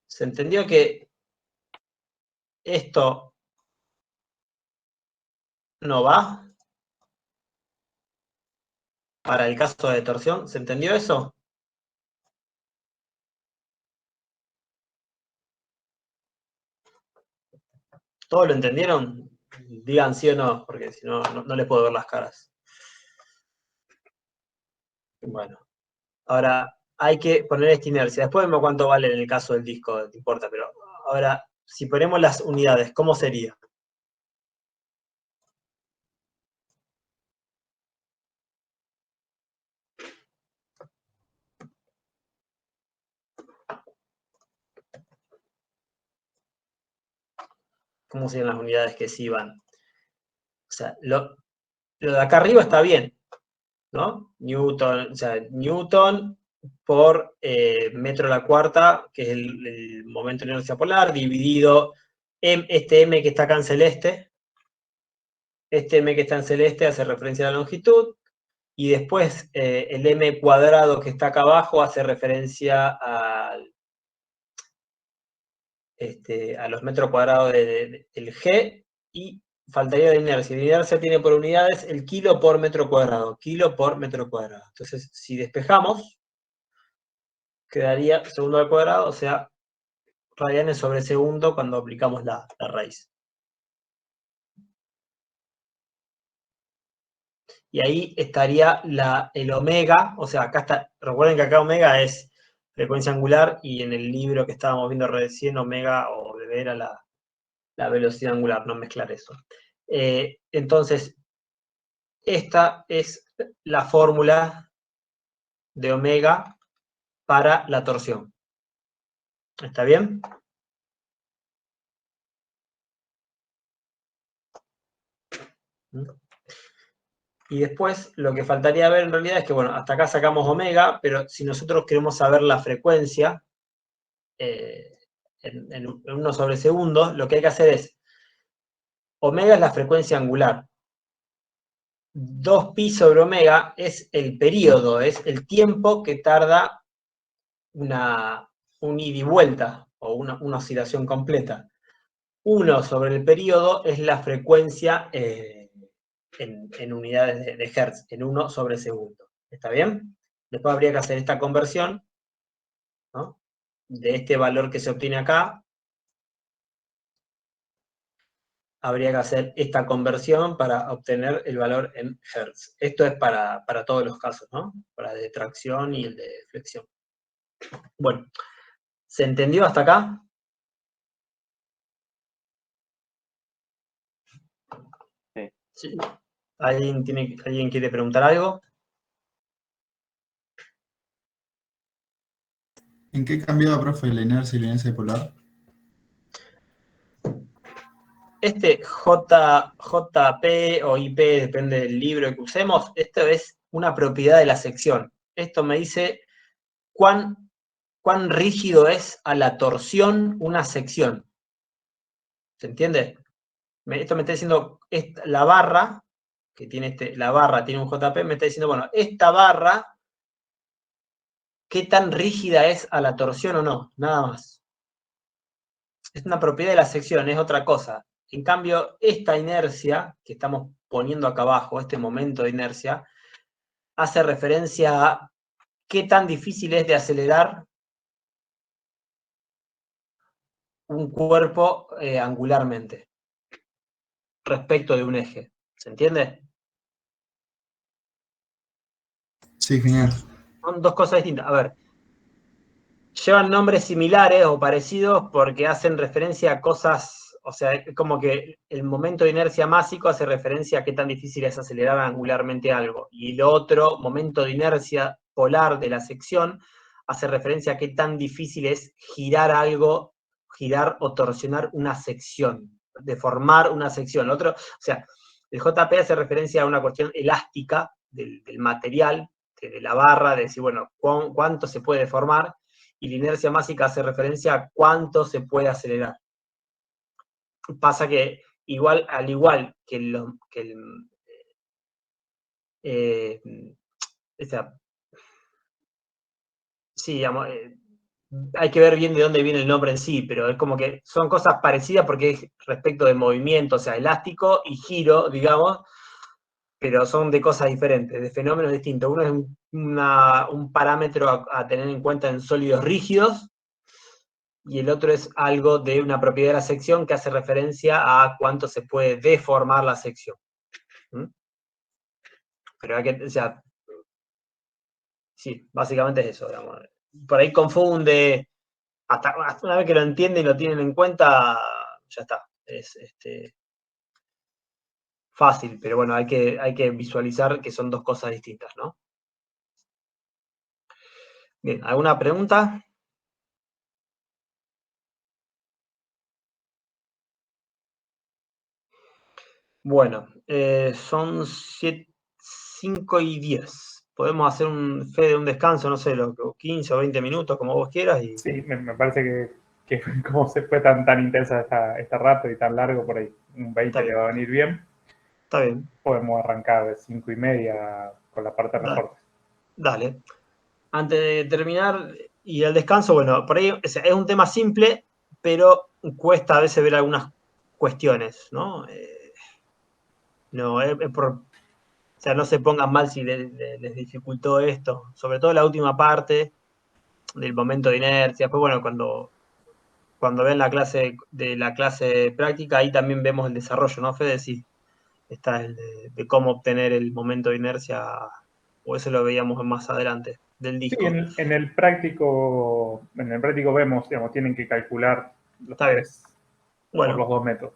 ¿Se entendió que esto no va para el caso de torsión? ¿Se entendió eso? ¿Todos lo entendieron? Digan sí o no, porque si no, no les puedo ver las caras. Bueno, ahora hay que poner esta inercia. Después vemos cuánto vale en el caso del disco, no importa, pero ahora, si ponemos las unidades, ¿cómo sería? ¿Cómo serían las unidades que sí van? O sea, lo de acá arriba está bien, ¿no? Newton, o sea, Newton por metro a la cuarta, que es el momento de inercia polar, dividido este m que está acá en celeste. Este m que está en celeste hace referencia a la longitud, y después el m cuadrado que está acá abajo hace referencia a los metros cuadrados del G, y faltaría la inercia. La inercia tiene por unidades el kilo por metro cuadrado. Kilo por metro cuadrado. Entonces, si despejamos, quedaría segundo al cuadrado, o sea, radianes sobre segundo cuando aplicamos la raíz. Y ahí estaría el omega, o sea, acá está, recuerden que acá omega es frecuencia angular, y en el libro que estábamos viendo recién, omega o debe era la velocidad angular, no mezclar eso. Entonces, esta es la fórmula de omega para la torsión. ¿Está bien? Y después lo que faltaría ver en realidad es que, bueno, hasta acá sacamos omega, pero si nosotros queremos saber la frecuencia en 1 sobre segundo, lo que hay que hacer es, omega es la frecuencia angular. 2pi sobre omega es el periodo, es el tiempo que tarda un ida y vuelta, o una oscilación completa. 1 sobre el periodo es la frecuencia en unidades de Hertz, en 1 sobre segundo. ¿Está bien? Después habría que hacer esta conversión, ¿no? De este valor que se obtiene acá, habría que hacer esta conversión para obtener el valor en Hertz. Esto es para todos los casos, ¿no? Para el de tracción y el de flexión. Bueno, ¿se entendió hasta acá? Sí. ¿Alguien quiere preguntar algo? ¿En qué cambiaba, profe, la inercia y la inercia polar? Este JP o IP, depende del libro que usemos, esto es una propiedad de la sección. Esto me dice cuán rígido es a la torsión una sección. ¿Se entiende? Esto me está diciendo, la barra, que tiene la barra tiene un JP, me está diciendo, bueno, esta barra, ¿qué tan rígida es a la torsión o no? Nada más. Es una propiedad de la sección, es otra cosa. En cambio, esta inercia que estamos poniendo acá abajo, este momento de inercia, hace referencia a qué tan difícil es de acelerar un cuerpo angularmente respecto de un eje. ¿Se entiende? Sí, genial. Son dos cosas distintas. A ver, llevan nombres similares o parecidos porque hacen referencia a cosas, o sea, es como que el momento de inercia másico hace referencia a qué tan difícil es acelerar angularmente algo. Y el otro, momento de inercia polar de la sección, hace referencia a qué tan difícil es girar algo, girar o torsionar una sección, deformar una sección. El otro, o sea, el JP hace referencia a una cuestión elástica del material, de la barra, de decir, bueno, cuánto se puede deformar, y la inercia másica hace referencia a cuánto se puede acelerar. Pasa que, al igual que sí, digamos, hay que ver bien de dónde viene el nombre en sí, pero es como que son cosas parecidas porque es respecto de movimiento, o sea, elástico y giro, digamos, pero son de cosas diferentes, de fenómenos distintos. Uno es un parámetro a tener en cuenta en sólidos rígidos, y el otro es algo de una propiedad de la sección que hace referencia a cuánto se puede deformar la sección. ¿Mm? Pero hay que, o sea, Sí, básicamente es eso, digamos. Por ahí confunde, hasta una vez que lo entienden y lo tienen en cuenta, ya está. Es fácil, pero bueno, hay que visualizar que son dos cosas distintas, ¿no? Bien, ¿alguna pregunta? Bueno, son 5:10. Podemos hacer un fe de un descanso, no sé, 15 o 20 minutos, como vos quieras. Y Sí, me parece que como se fue tan intensa esta rato y tan largo por ahí, un 20 le va a venir bien. Está bien. Podemos arrancar de 5:30 con la parte de reportes. Dale. Antes de terminar y el descanso, bueno, por ahí es un tema simple, pero cuesta a veces ver algunas cuestiones, ¿no? No, o sea, no se pongan mal si les dificultó esto, sobre todo la última parte del momento de inercia. Después, bueno, cuando ven la clase práctica, ahí también vemos el desarrollo, ¿no, Fede? Sí, está el de cómo obtener el momento de inercia, o eso lo veíamos más adelante, del disco. Sí, en el práctico vemos, digamos, tienen que calcular los Está bien. tres Bueno, por los 2 métodos.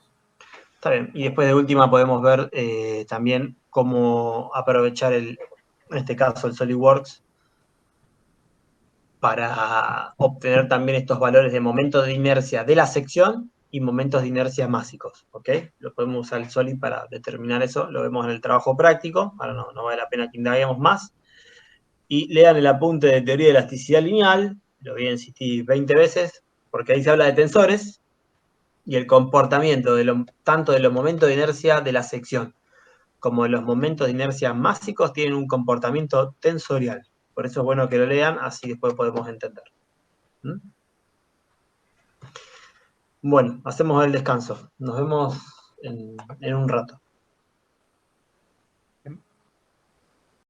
Está bien. Y después de última podemos ver también cómo aprovechar en este caso el SolidWorks para obtener también estos valores de momentos de inercia de la sección y momentos de inercia másicos, ¿ok? Lo podemos usar el Solid para determinar eso, lo vemos en el trabajo práctico, ahora no vale la pena que indaguemos más. Y lean el apunte de teoría de elasticidad lineal, lo voy a insistir 20 veces, porque ahí se habla de tensores y el comportamiento tanto de los momentos de inercia de la sección como de los momentos de inercia másicos tienen un comportamiento tensorial. Por eso es bueno que lo lean, así después podemos entender. ¿Mm? Bueno, hacemos el descanso. Nos vemos en un rato.